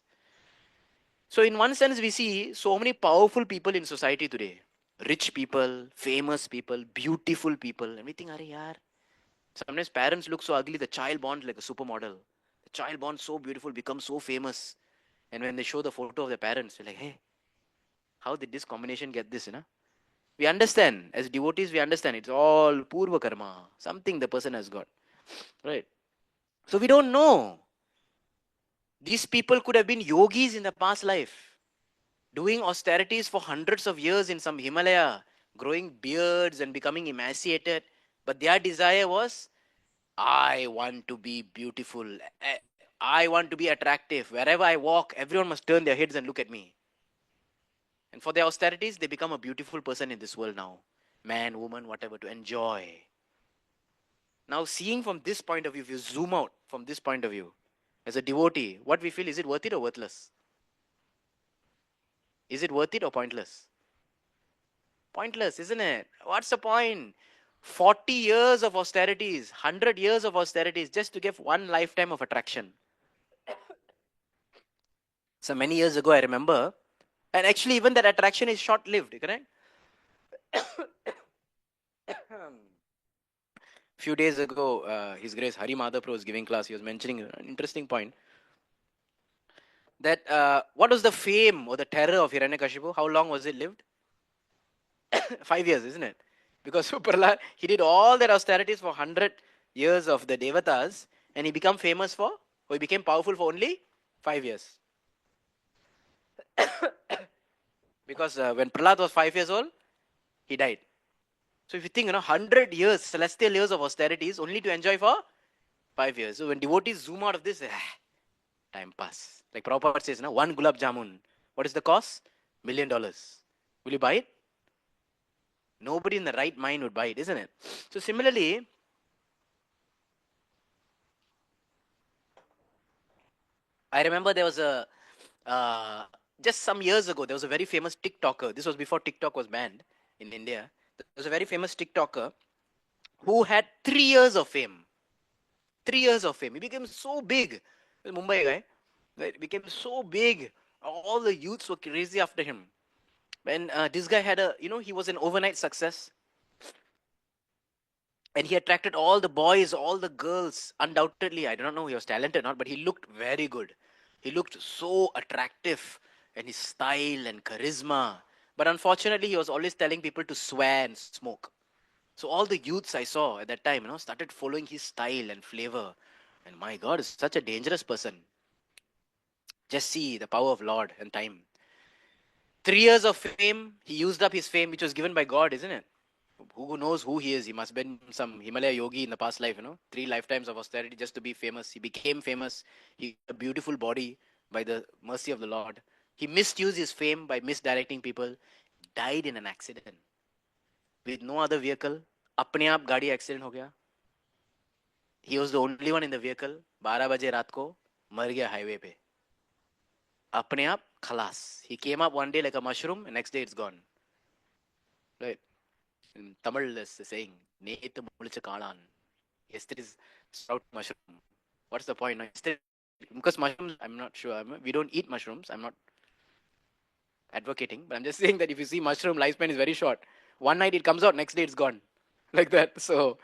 So in one sense, we see so many powerful people in society today. Rich people, famous people, beautiful people. And we think, Are yaar. Sometimes parents look so ugly, the child born like a supermodel. The child born so beautiful becomes so famous. And when they show the photo of their parents, they're like, hey, how did this combination get this, We understand, as devotees, we understand it's all purva karma, something the person has got, right? So we don't know. These people could have been yogis in the past life, doing austerities for hundreds of years in some Himalaya, growing beards and becoming emaciated. But their desire was, I want to be beautiful. I want to be attractive. Wherever I walk, everyone must turn their heads and look at me. And for their austerities, they become a beautiful person in this world now. Man, woman, whatever, to enjoy. Now, seeing from this point of view, if you zoom out from this point of view, as a devotee, what we feel, is it worth it or worthless? Is it worth it or pointless? Pointless, isn't it? What's the point? 40 years of austerities, 100 years of austerities, just to get one lifetime of attraction. So many years ago, I remember, and actually even that attraction is short-lived, correct? Few days ago, His Grace Hari Madhaprabhu was giving class. He was mentioning an interesting point. That what was the fame or the terror of Hiranyakasipu? How long was it lived? 5 years, isn't it? Because Prahlad, he did all that austerities for 100 years of the Devatas, and he became famous for, or he became powerful for only 5 years. Because when Prahlad was 5 years old, he died. So if you think, 100 years, celestial years of austerities, only to enjoy for 5 years. So when devotees zoom out of this, time pass. Like Prabhupada says, one gulab jamun. What is the cost? $1 million. Will you buy it? Nobody in the right mind would buy it, isn't it? So similarly, I remember there was just some years ago, there was a very famous TikToker. This was before TikTok was banned in India. There was a very famous TikToker who had 3 years of fame. 3 years of fame. He became so big. The Mumbai guy, right? Became so big. All the youths were crazy after him. And this guy had he was an overnight success. And he attracted all the boys, all the girls. Undoubtedly, I don't know he was talented or not, but he looked very good. He looked so attractive, and his style and charisma. But unfortunately, he was always telling people to swear and smoke. So all the youths I saw at that time, started following his style and flavor. And my God, is such a dangerous person. Just see the power of Lord and time. 3 years of fame, he used up his fame, which was given by God, isn't it? Who knows who he is? He must have been some Himalaya yogi in the past life, 3 lifetimes of austerity just to be famous. He became famous. He had a beautiful body by the mercy of the Lord. He misused his fame by misdirecting people. Died in an accident with no other vehicle. अपने आप गाड़ी accident हो गया. He was the only one in the vehicle. 12 बजे रात को मर गया हाईवे पे. अपने आप खलास. He came up one day like a mushroom, and next day it's gone. Right? In Tamil, there's the saying, நேத்து முழிச்ச காளான். Yesterday's sprout mushroom. What's the point? Because mushrooms, I'm not sure. We don't eat mushrooms. I'm not advocating, but I'm just saying that if you see mushroom, lifespan is very short. One night it comes out, next day it's gone. Like that. So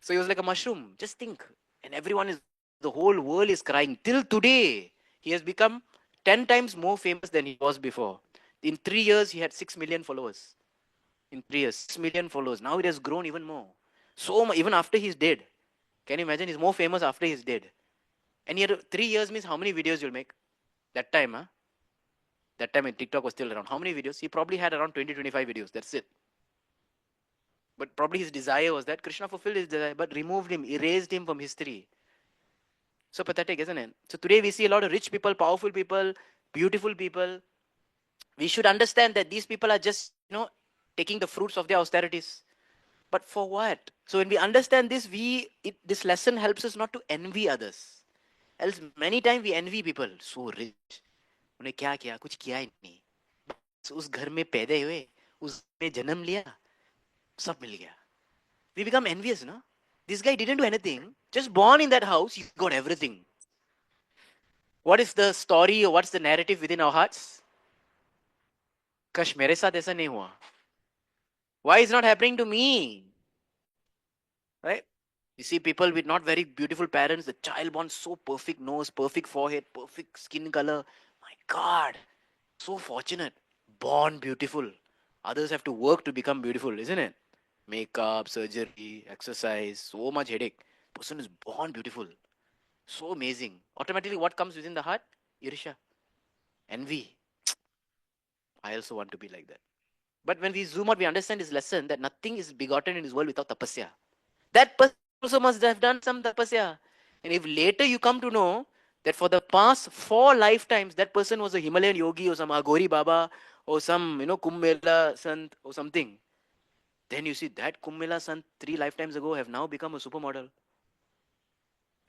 he was like a mushroom. Just think. And the whole world is crying. Till today, he has become 10 times more famous than he was before. In 3 years, he had 6 million followers. In 3 years, 6 million followers. Now it has grown even more. So even after he's dead. Can you imagine? He's more famous after he's dead. And yet 3 years means how many videos you'll make? That time, That time when TikTok was still around. How many videos? He probably had around 20, 25 videos. That's it. But probably his desire was that Krishna fulfilled his desire, but removed him, erased him from history. So pathetic, isn't it? So today we see a lot of rich people, powerful people, beautiful people. We should understand that these people are just, taking the fruits of their austerities. But for what? So when we understand this, this lesson helps us not to envy others. Else many times we envy people. So rich. उन्हें क्या किया? कुछ किया ही नहीं. उस घर में पैदा हुए, उस में जन्म लिया, सब मिल गया. We become envious, no? This guy didn't do anything. Just born in that house, he got everything. What is the story or what's the narrative within our hearts? Kash, मेरे साथ ऐसा नहीं हुआ. Why is it not happening to me? Right? You see people with not very beautiful parents, the child born so perfect nose, perfect forehead, perfect skin color. My God, so fortunate. Born beautiful. Others have to work to become beautiful, isn't it? Makeup, surgery, exercise, so much headache. Person is born beautiful. So amazing. Automatically, what comes within the heart? Irisha. Envy. I also want to be like that. But when we zoom out, we understand this lesson that nothing is begotten in this world without tapasya. That person also must have done some tapasya. And if later you come to know that for the past 4 lifetimes, that person was a Himalayan yogi or some Agori Baba or some, Kumbh Mela Sant or something, then you see that Kumbh Mela Sant 3 lifetimes ago have now become a supermodel.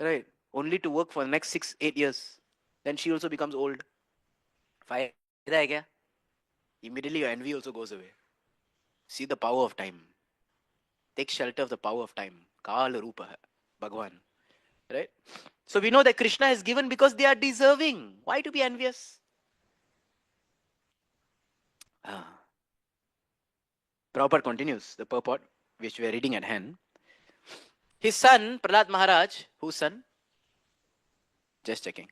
Right? Only to work for the next 6-8 years. Then she also becomes old. Fayda hai kya? Immediately your envy also goes away. See the power of time. Take shelter of the power of time. Kala Rupa Bhagavan. Right? So we know that Krishna has given because they are deserving. Why to be envious? Prabhupada continues the purport which we are reading at hand. His son, Prahlad Maharaj, whose son? Just checking.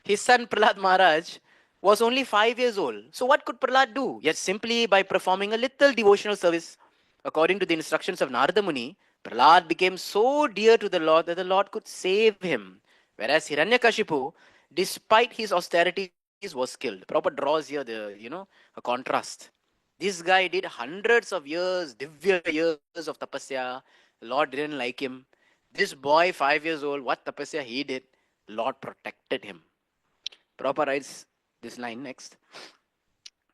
His son, Prahlad Maharaj, was only 5 years old. So what could Prahlad do? Yet simply by performing a little devotional service, according to the instructions of Narada Muni, Prahlad became so dear to the Lord that the Lord could save him. Whereas Hiranyakasipu, despite his austerities, was killed. Prabhupada draws here a contrast. This guy did hundreds of years, divya years of tapasya. Lord didn't like him. This boy, 5 years old, what tapasya he did, Lord protected him. Prabhupada writes this line next.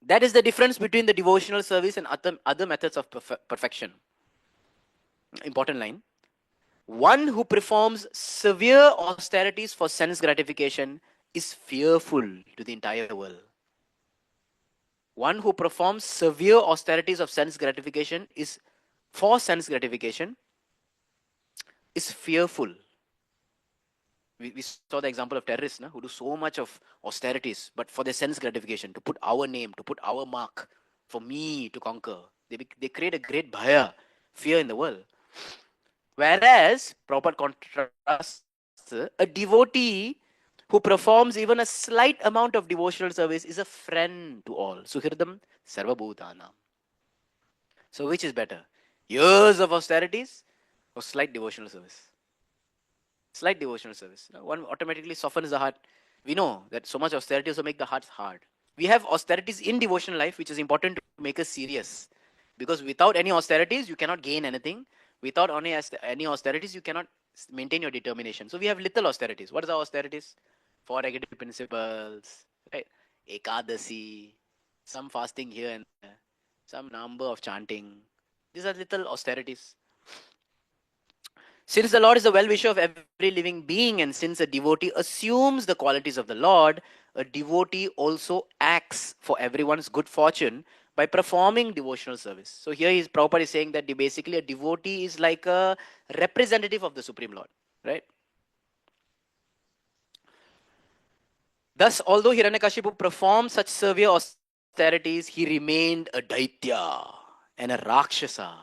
That is the difference between the devotional service and other methods of perfection. Important line. One who performs severe austerities for sense gratification is fearful to the entire world. One who performs severe austerities of sense gratification is for sense gratification is fearful. We saw the example of terrorists who do so much of austerities, but for their sense gratification, to put our name, to put our mark, for me to conquer. They create a great bhaya, fear in the world. Whereas, proper contrast, a devotee who performs even a slight amount of devotional service is a friend to all. Suhridam sarvabhutanam. So which is better? Years of austerities or slight devotional service? Slight devotional service. One automatically softens the heart. We know that so much austerity also make the heart hard. We have austerities in devotional life, which is important to make us serious. Because without any austerities, you cannot gain anything. Without any austerities, you cannot maintain your determination. So we have little austerities. What is our austerities? Four negative principles, right? Ekadasi, some fasting here and there, some number of chanting. These are little austerities. Since the Lord is the well-wisher of every living being, and since a devotee assumes the qualities of the Lord, a devotee also acts for everyone's good fortune by performing devotional service. So here Prabhupada is saying that basically a devotee is like a representative of the Supreme Lord, right? Thus, although Hiranyakasipu performed such severe austerities, he remained a Daitya and a Rakshasa.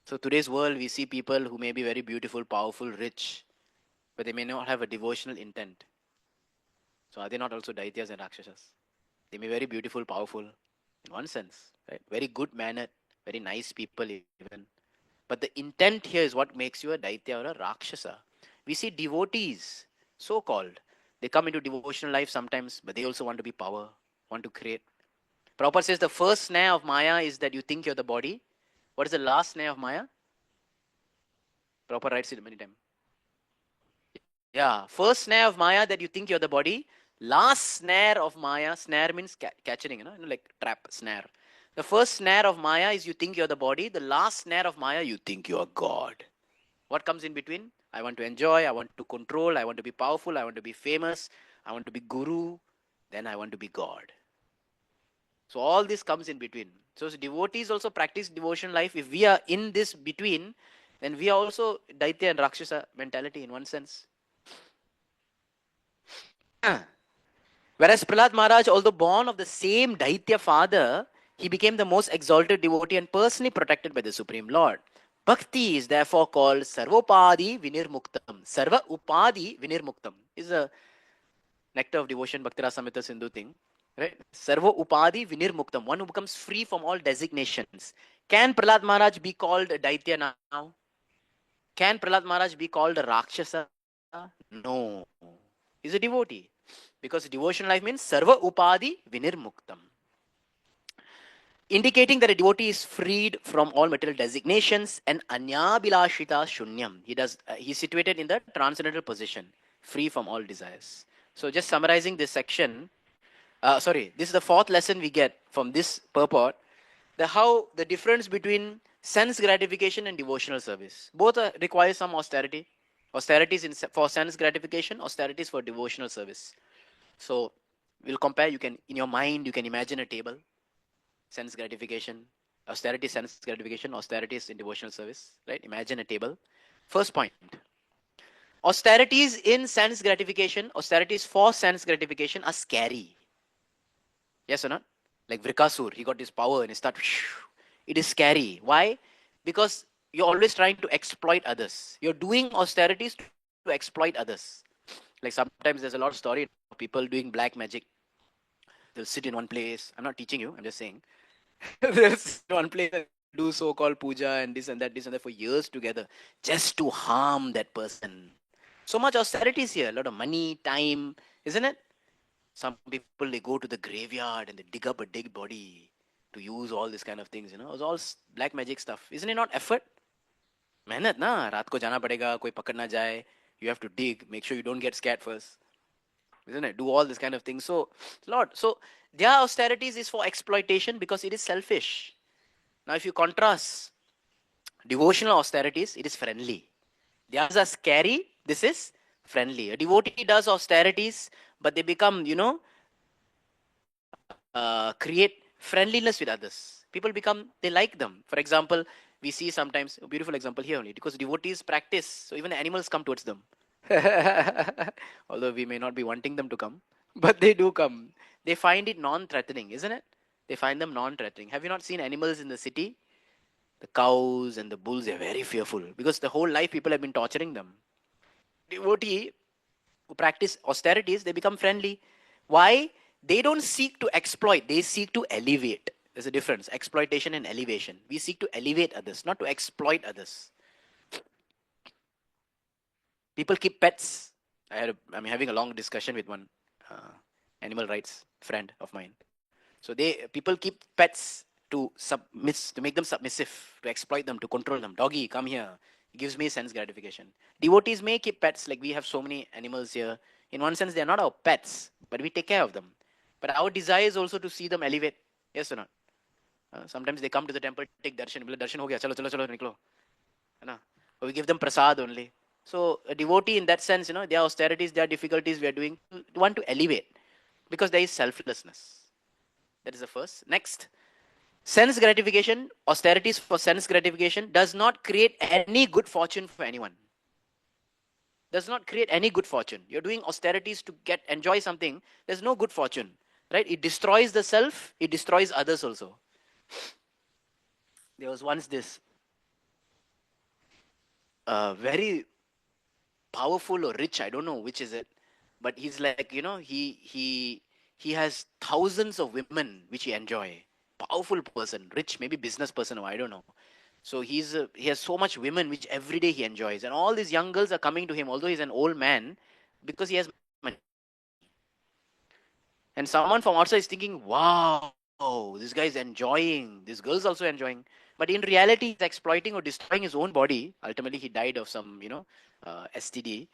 So today's world, we see people who may be very beautiful, powerful, rich, but they may not have a devotional intent. So are they not also Daityas and Rakshasas? They may be very beautiful, powerful, in one sense, right? Very good mannered, very nice people even. But the intent here is what makes you a Daitya or a Rakshasa. We see devotees, so-called. They come into devotional life sometimes, but they also want to be power, want to create. Prabhupada says the first snare of Maya is that you think you're the body. What is the last snare of Maya? Prabhupada writes it many times. Yeah, first snare of Maya that you think you're the body. Last snare of Maya, snare means catching, like trap, snare. The first snare of Maya is you think you're the body. The last snare of Maya, you think you're God. What comes in between? I want to enjoy, I want to control, I want to be powerful, I want to be famous, I want to be guru, then I want to be God. So all this comes in between. So devotees also practice devotion life. If we are in this between, then we are also Daitya and Rakshasa mentality in one sense. Whereas Prahlad Maharaj, although born of the same Daitya father, he became the most exalted devotee and personally protected by the Supreme Lord. Bhakti is therefore called Sarvopadi Vinirmuktam. Sarva Upadi Vinirmuktam is a nectar of devotion, Bhakti Rasamrita Sindhu thing. Right? Sarva Upadi Vinirmuktam, one who becomes free from all designations. Can Prahlad Maharaj be called a Daitya now? Can Prahlad Maharaj be called a Rakshasa? No. He's a devotee. Because devotional life means Sarva Upadi Vinirmuktam. Indicating that a devotee is freed from all material designations and Anyabilashita Shunyam. He's situated in the transcendental position, free from all desires. So just summarizing this section, this is the fourth lesson we get from this purport, how the difference between sense gratification and devotional service. Both require some austerity. Austerities for sense gratification, austerities for devotional service. So we'll compare. You can, in your mind, you can imagine a table. Sense gratification, austerity, sense gratification, austerities in devotional service. Right? Imagine a table. First point. Austerities in sense gratification, austerities for sense gratification are scary. Yes or not? Like Vrikasur, he got this power and he started. It is scary. Why? Because you're always trying to exploit others. You're doing austerities to exploit others. Like sometimes there's a lot of story of people doing black magic. They'll sit in one place. I'm not teaching you, I'm just saying. They'll sit in one place and do so-called puja and this and that for years together just to harm that person. So much austerities here. A lot of money, time, isn't it? Some people, they go to the graveyard and they dig up a dead body to use all this kind of things, It's all black magic stuff. Isn't it not effort? मेहनत ना, रात को जाना पड़ेगा, कोई पकड़ ना जाए. You have to dig, make sure you don't get scared first. isn't it? Do all this kind of things. So, Lord, so their austerities is for exploitation because it is selfish. Now, if you contrast devotional austerities, it is friendly. The others are scary. This is friendly. A devotee does austerities, but they become, create friendliness with others. People become, they like them. For example, we see sometimes, a beautiful example here only, because devotees practice, so even animals come towards them. Although we may not be wanting them to come, but they do come. They find it non-threatening, isn't it? They find them non-threatening. Have you not seen animals in the city? The cows and the bulls, they're very fearful because the whole life people have been torturing them. Devotee who practice austerities, they become friendly. Why? They don't seek to exploit, they seek to elevate. There's a difference, exploitation and elevation. We seek to elevate others, not to exploit others. People keep pets. I'm having a long discussion with one animal rights friend of mine. So people keep pets to make them submissive, to exploit them, to control them. Doggy, come here. It gives me sense gratification. Devotees may keep pets, like we have so many animals here. In one sense, they are not our pets, but we take care of them. But our desire is also to see them elevate. Yes or not? Sometimes they come to the temple, take darshan. Darshan ho gaya, chalo, chalo, chalo, niklo. Or we give them prasad only. So a devotee in that sense, their austerities, their difficulties we are doing, want to elevate. Because there is selflessness. That is the first. Next, sense gratification, austerities for sense gratification does not create any good fortune for anyone. Does not create any good fortune. You're doing austerities to enjoy something. There's no good fortune, right? It destroys the self. It destroys others also. There was once this very powerful or rich, I don't know which is it, but he's like, he has thousands of women which he enjoy. Powerful person, rich, maybe business person, or I don't know. So he has so much women which every day he enjoys, and all these young girls are coming to him, although he's an old man, because he has money. And someone from outside is thinking, wow, this guy is enjoying, this girl's also enjoying. But in reality, he's exploiting or destroying his own body. Ultimately, he died of some, STD.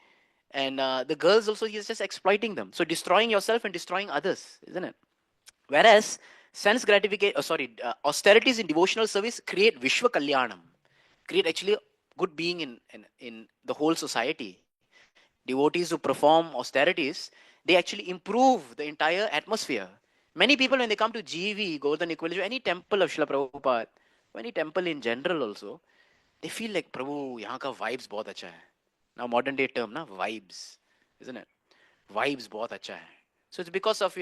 And the girls also, he's just exploiting them. So destroying yourself and destroying others, isn't it? Whereas sense gratification, austerities in devotional service create Vishwa Kalyanam, create actually good being in the whole society. Devotees who perform austerities, they actually improve the entire atmosphere. Many people, when they come to GV, Govardhan Equilibrium, any temple of Srila Prabhupada, or any temple in general also, they feel like, Prabhu, yahan ka vibes bahut acha hai. Now modern day term, vibes, isn't it? Vibes bahut acha hai. So it's because of,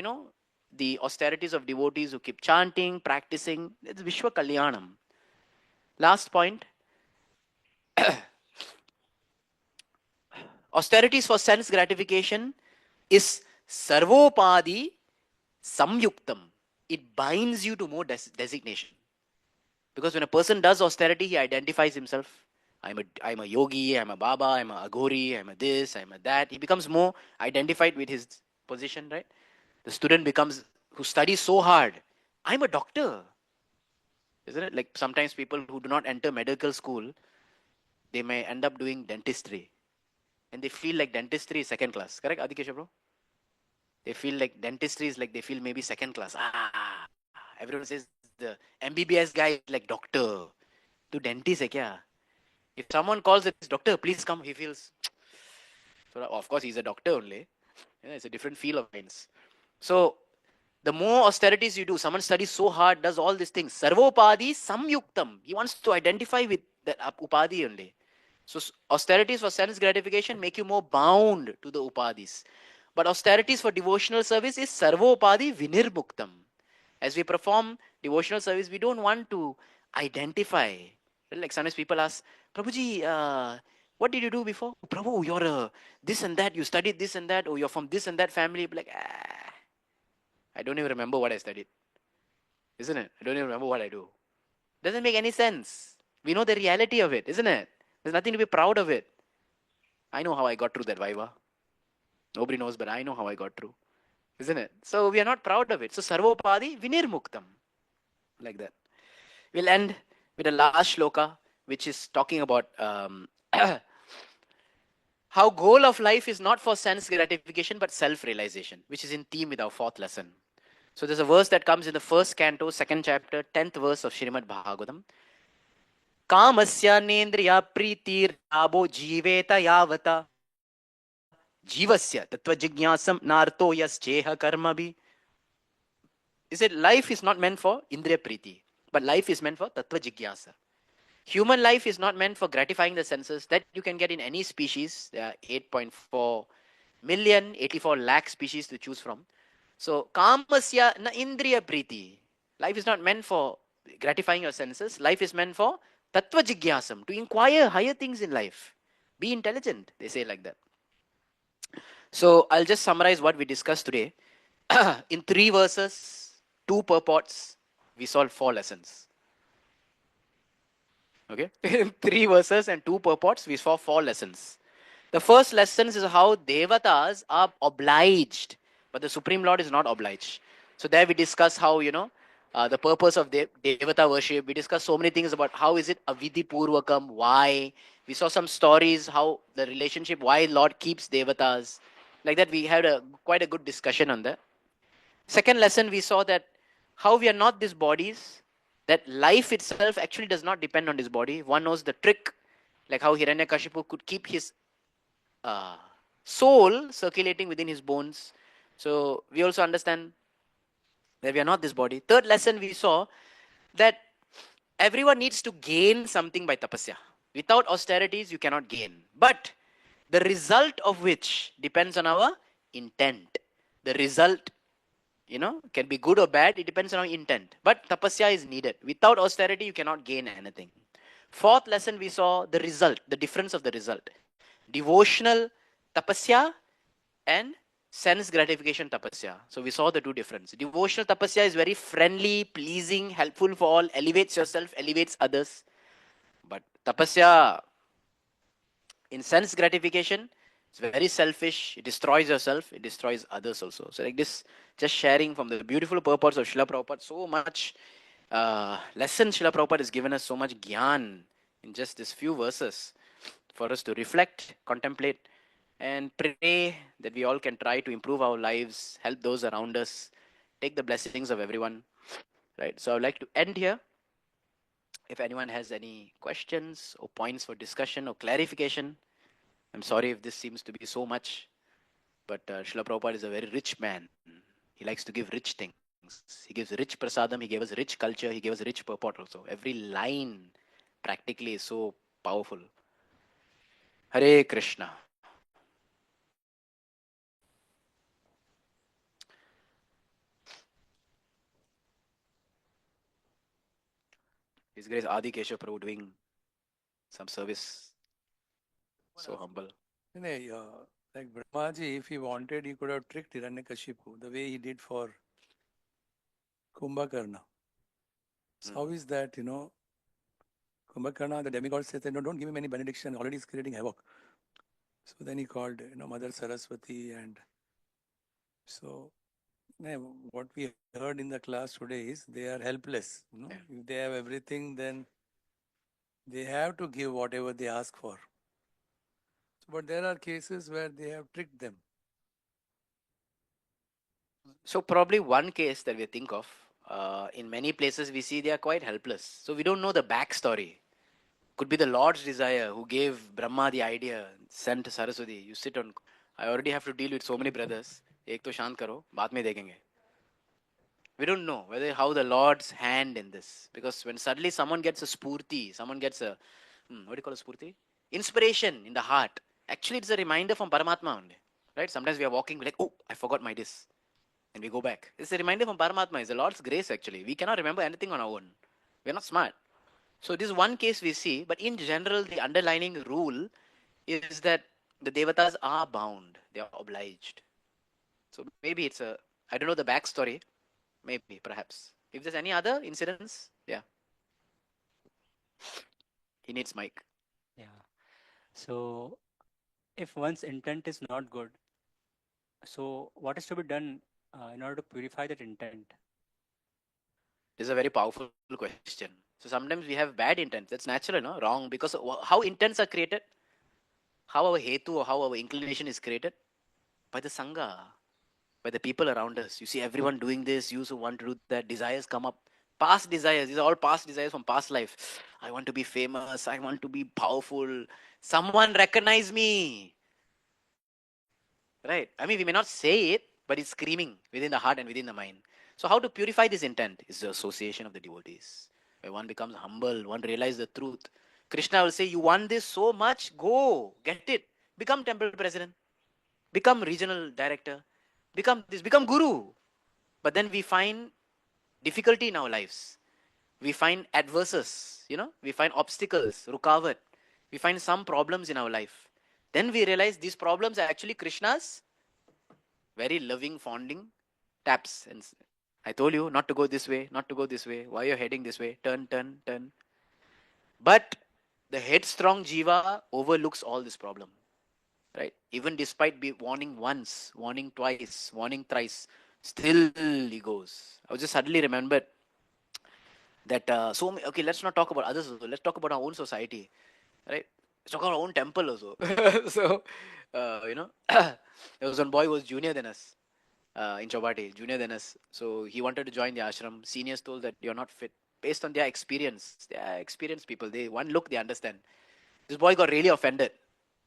the austerities of devotees who keep chanting, practicing. It's Vishwa Kalyanam. Last point, austerities for sense gratification is Sarvopadi Samyuktam. It binds you to more designation. Because when a person does austerity, he identifies himself. I'm a yogi, I'm a Baba, I'm a Aghori, I'm a this, I'm a that. He becomes more identified with his position, right? The student becomes, who studies so hard, I'm a doctor. Isn't it? Like sometimes people who do not enter medical school, they may end up doing dentistry. And they feel like dentistry is second class. Correct, Adikesha bro? They feel like dentistry is like, they feel maybe second class. Everyone says the MBBS guy is like doctor. To dentist hai kya? If someone calls it doctor, please come, he feels. So of course he's a doctor only. It's a different feel of minds. So the more austerities you do, someone studies so hard, does all these things. Sarvopadi samyuktam. He wants to identify with that upadi only. So austerities for sense gratification make you more bound to the upadis. But austerities for devotional service is sarvopadi vinirmuktam. As we perform devotional service, we don't want to identify. Like sometimes people ask, Prabhuji, what did you do before? Oh, Prabhu, you're this and that, you studied this and that, or you're from this and that family. Like, I don't even remember what I studied. Isn't it? I don't even remember what I do. Doesn't make any sense. We know the reality of it, isn't it? There's nothing to be proud of it. I know how I got through that Viva. Nobody knows, but I know how I got through. Isn't it? So we are not proud of it. So Sarvopadi Vinirmuktam. Like that. We'll end with the last shloka, which is talking about how goal of life is not for sense gratification but self-realization, which is in theme with our fourth lesson. So there's a verse that comes in the first canto, second chapter, 10th verse of Srimad Bhagavatam. Kamasya nendriya pritir abo jiveta yavata jivasya tattva jignasam narto yascheha karmabi. He said life is not meant for indriya priti, but life is meant for tattva jignasa. Human life is not meant for gratifying the senses that you can get in any species. There are 8.4 million, 84 lakh species to choose from. So, kamasya na indriya priti. Life is not meant for gratifying your senses. Life is meant for tattva jigyasam, to inquire higher things in life. Be intelligent, they say like that. So, I'll just summarize what we discussed today. In 3 verses, 2 purports, we solved 4 lessons. Okay, in 3 verses and 2 purports, we saw 4 lessons. The first lesson is how devatas are obliged, but the Supreme Lord is not obliged. So there we discuss how, the purpose of devata worship. We discuss so many things about how is it avidhi purvakam, why. We saw some stories, how the relationship, why Lord keeps devatas. Like that, we had quite a good discussion on that. Second lesson, we saw that how we are not these bodies, that life itself actually does not depend on this body. One knows the trick, like how Hiranyakasipu could keep his soul circulating within his bones. So we also understand that we are not this body. Third lesson, we saw that everyone needs to gain something by tapasya. Without austerities, you cannot gain. But the result of which depends on our intent. The result, can be good or bad. It depends on our intent. But tapasya is needed. Without austerity, you cannot gain anything. Fourth lesson, we saw the result, the difference of the result. Devotional tapasya and sense gratification tapasya. So we saw the two difference. Devotional tapasya is very friendly, pleasing, helpful for all, elevates yourself, elevates others. But tapasya in sense gratification, it's very selfish. It destroys yourself. It destroys others also. So like this, just sharing from the beautiful purpose of Srila Prabhupada, so much lesson Srila Prabhupada has given us, so much gyan in just these few verses for us to reflect, contemplate, and pray that we all can try to improve our lives, help those around us, take the blessings of everyone. Right. So I would like to end here. If anyone has any questions or points for discussion or clarification, I'm sorry if this seems to be so much, but Srila Prabhupada is a very rich man. He likes to give rich things. He gives rich prasadam, he gave us rich culture, he gave us rich purport also. Every line practically is so powerful. Hare Krishna. His Grace Adi Keshav Prabhu doing some service. So humble. Like Brahmaji, if he wanted, he could have tricked Hiranyakashipu the way he did for Kumbhakarna. So how is that, Kumbhakarna, the demigod said, no, don't give him any benediction, already he's creating havoc. So then he called, Mother Saraswati, and so what we heard in the class today is they are helpless. If they have everything, then they have to give whatever they ask for. So, but there are cases where they have tricked them. So probably one case that we think of, in many places we see they are quite helpless. So we don't know the backstory. Could be the Lord's desire who gave Brahma the idea, sent Saraswati, you sit on, I already have to deal with so many brothers. Ek to shant karo, baad mein dekhenge. We don't know whether how the Lord's hand in this. Because when suddenly someone gets a spurti, someone gets a, what do you call a spurti? Inspiration in the heart. Actually, it's a reminder from Paramatma only. Right? Sometimes we are walking, we're like, oh, I forgot my this. And we go back. It's a reminder from Paramatma. It's the Lord's grace actually. We cannot remember anything on our own. We're not smart. So this is one case we see, but in general, the underlining rule is that the devatas are bound. They are obliged. So maybe it's a, I don't know the backstory. Maybe, perhaps. If there's any other incidents, yeah. He needs mic. Yeah. So if one's intent is not good, so what is to be done in order to purify that intent? This is a very powerful question. So sometimes we have bad intents. That's natural, no? Wrong. Because how intents are created? How our hetu or how our inclination is created? By the Sangha, by the people around us. You see everyone doing this, you also want to do that, desires come up. Past desires, these are all past desires from past life. I want to be famous, I want to be powerful, someone recognize me. Right? I mean, we may not say it, but it's screaming within the heart and within the mind. So, how to purify this intent is the association of the devotees, where one becomes humble, one realizes the truth. Krishna will say, you want this so much, go, get it. Become temple president, become regional director, become this, become guru. But then we find difficulty in our lives. We find adverses, we find obstacles, rukavat. We find some problems in our life. Then we realize these problems are actually Krishna's very loving, fondling taps. And I told you not to go this way, not to go this way. Why you're heading this way? Turn, turn, turn. But the headstrong jiva overlooks all this problem. Right? Even despite warning once, warning twice, warning thrice, still he goes. I was just suddenly remembered that okay, let's not talk about others also. Let's talk about our own society, right? Let's talk about our own temple also. So, there was one boy who was junior than us in Chobati, junior than us. So he wanted to join the ashram. Seniors told that you're not fit. Based on their experience, they are experienced people. They one look, they understand. This boy got really offended.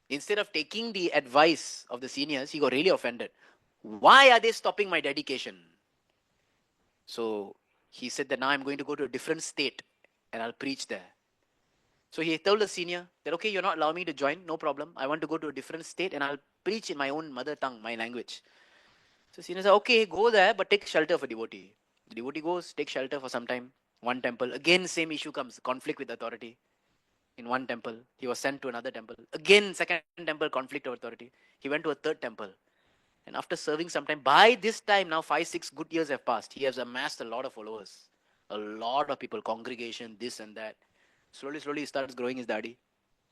Instead of taking the advice of the seniors, he got really offended. Why are they stopping my dedication? So he said that now I'm going to go to a different state and I'll preach there. So he told the senior that, okay, you're not allowing me to join, no problem. I want to go to a different state and I'll preach in my own mother tongue, my language. So senior said, okay, go there, but take shelter for devotee. The devotee goes, take shelter for some time. One temple, again same issue comes, conflict with authority. In one temple, he was sent to another temple. Again, second temple, conflict of authority. He went to a third temple. And after serving some time, by this time, now 5-6 good years have passed. He has amassed a lot of followers. A lot of people, congregation, this and that. Slowly, slowly, he starts growing his dadi.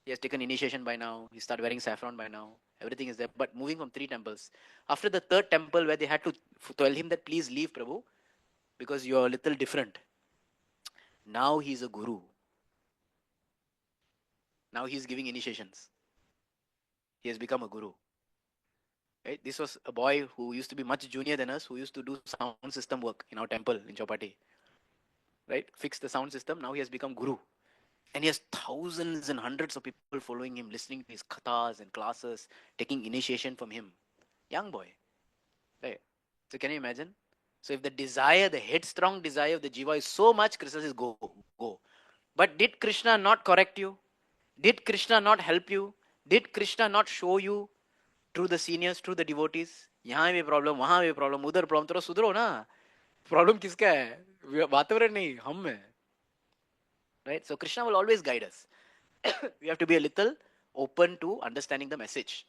He has taken initiation by now. He started wearing saffron by now. Everything is there. But moving from 3 temples. After the third temple, where they had to tell him that, please leave, Prabhu, because you are a little different. Now he's a guru. Now he's giving initiations. He has become a guru. Right? This was a boy who used to be much junior than us, who used to do sound system work in our temple in Chopati. Right? Fix the sound system. Now he has become guru. And he has thousands and hundreds of people following him, listening to his kathas and classes, taking initiation from him. Young boy. Right? So can you imagine? So if the desire, the headstrong desire of the jiva is so much, Krishna says, go, go. But did Krishna not correct you? Did Krishna not help you? Did Krishna not show you through the seniors, through the devotees? यहाँ भी problem, वहाँ भी problem, उधर problem, थोड़ा सुधरो ना. Problem किसका है? वातावरण नहीं, हम में. Right? So Krishna will always guide us. We have to be a little open to understanding the message.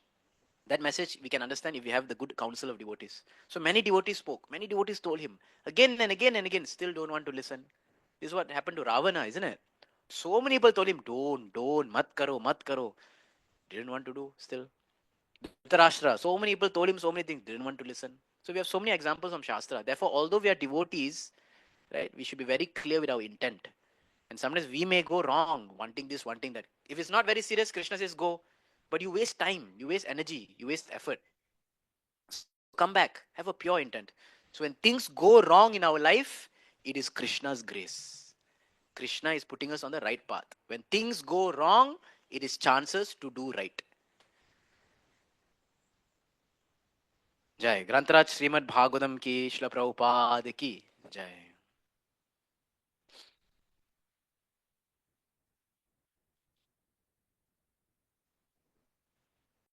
That message we can understand if we have the good counsel of devotees. So many devotees spoke. Many devotees told him again and again and again. Still don't want to listen. This is what happened to Ravana, isn't it? So many people told him, don't, mat karo, mat karo. Didn't want to do still. Dhritarashtra, so many people told him so many things, didn't want to listen. So we have so many examples from Shastra. Therefore, although we are devotees, right, we should be very clear with our intent. And sometimes we may go wrong, wanting this, wanting that. If it's not very serious, Krishna says go. But you waste time, you waste energy, you waste effort. So come back, have a pure intent. So when things go wrong in our life, it is Krishna's grace. Krishna is putting us on the right path. When things go wrong, it is chances to do right. जय ग्रंथराज श्रीमद् भागवतम की श्रील प्रभुपाद की जय.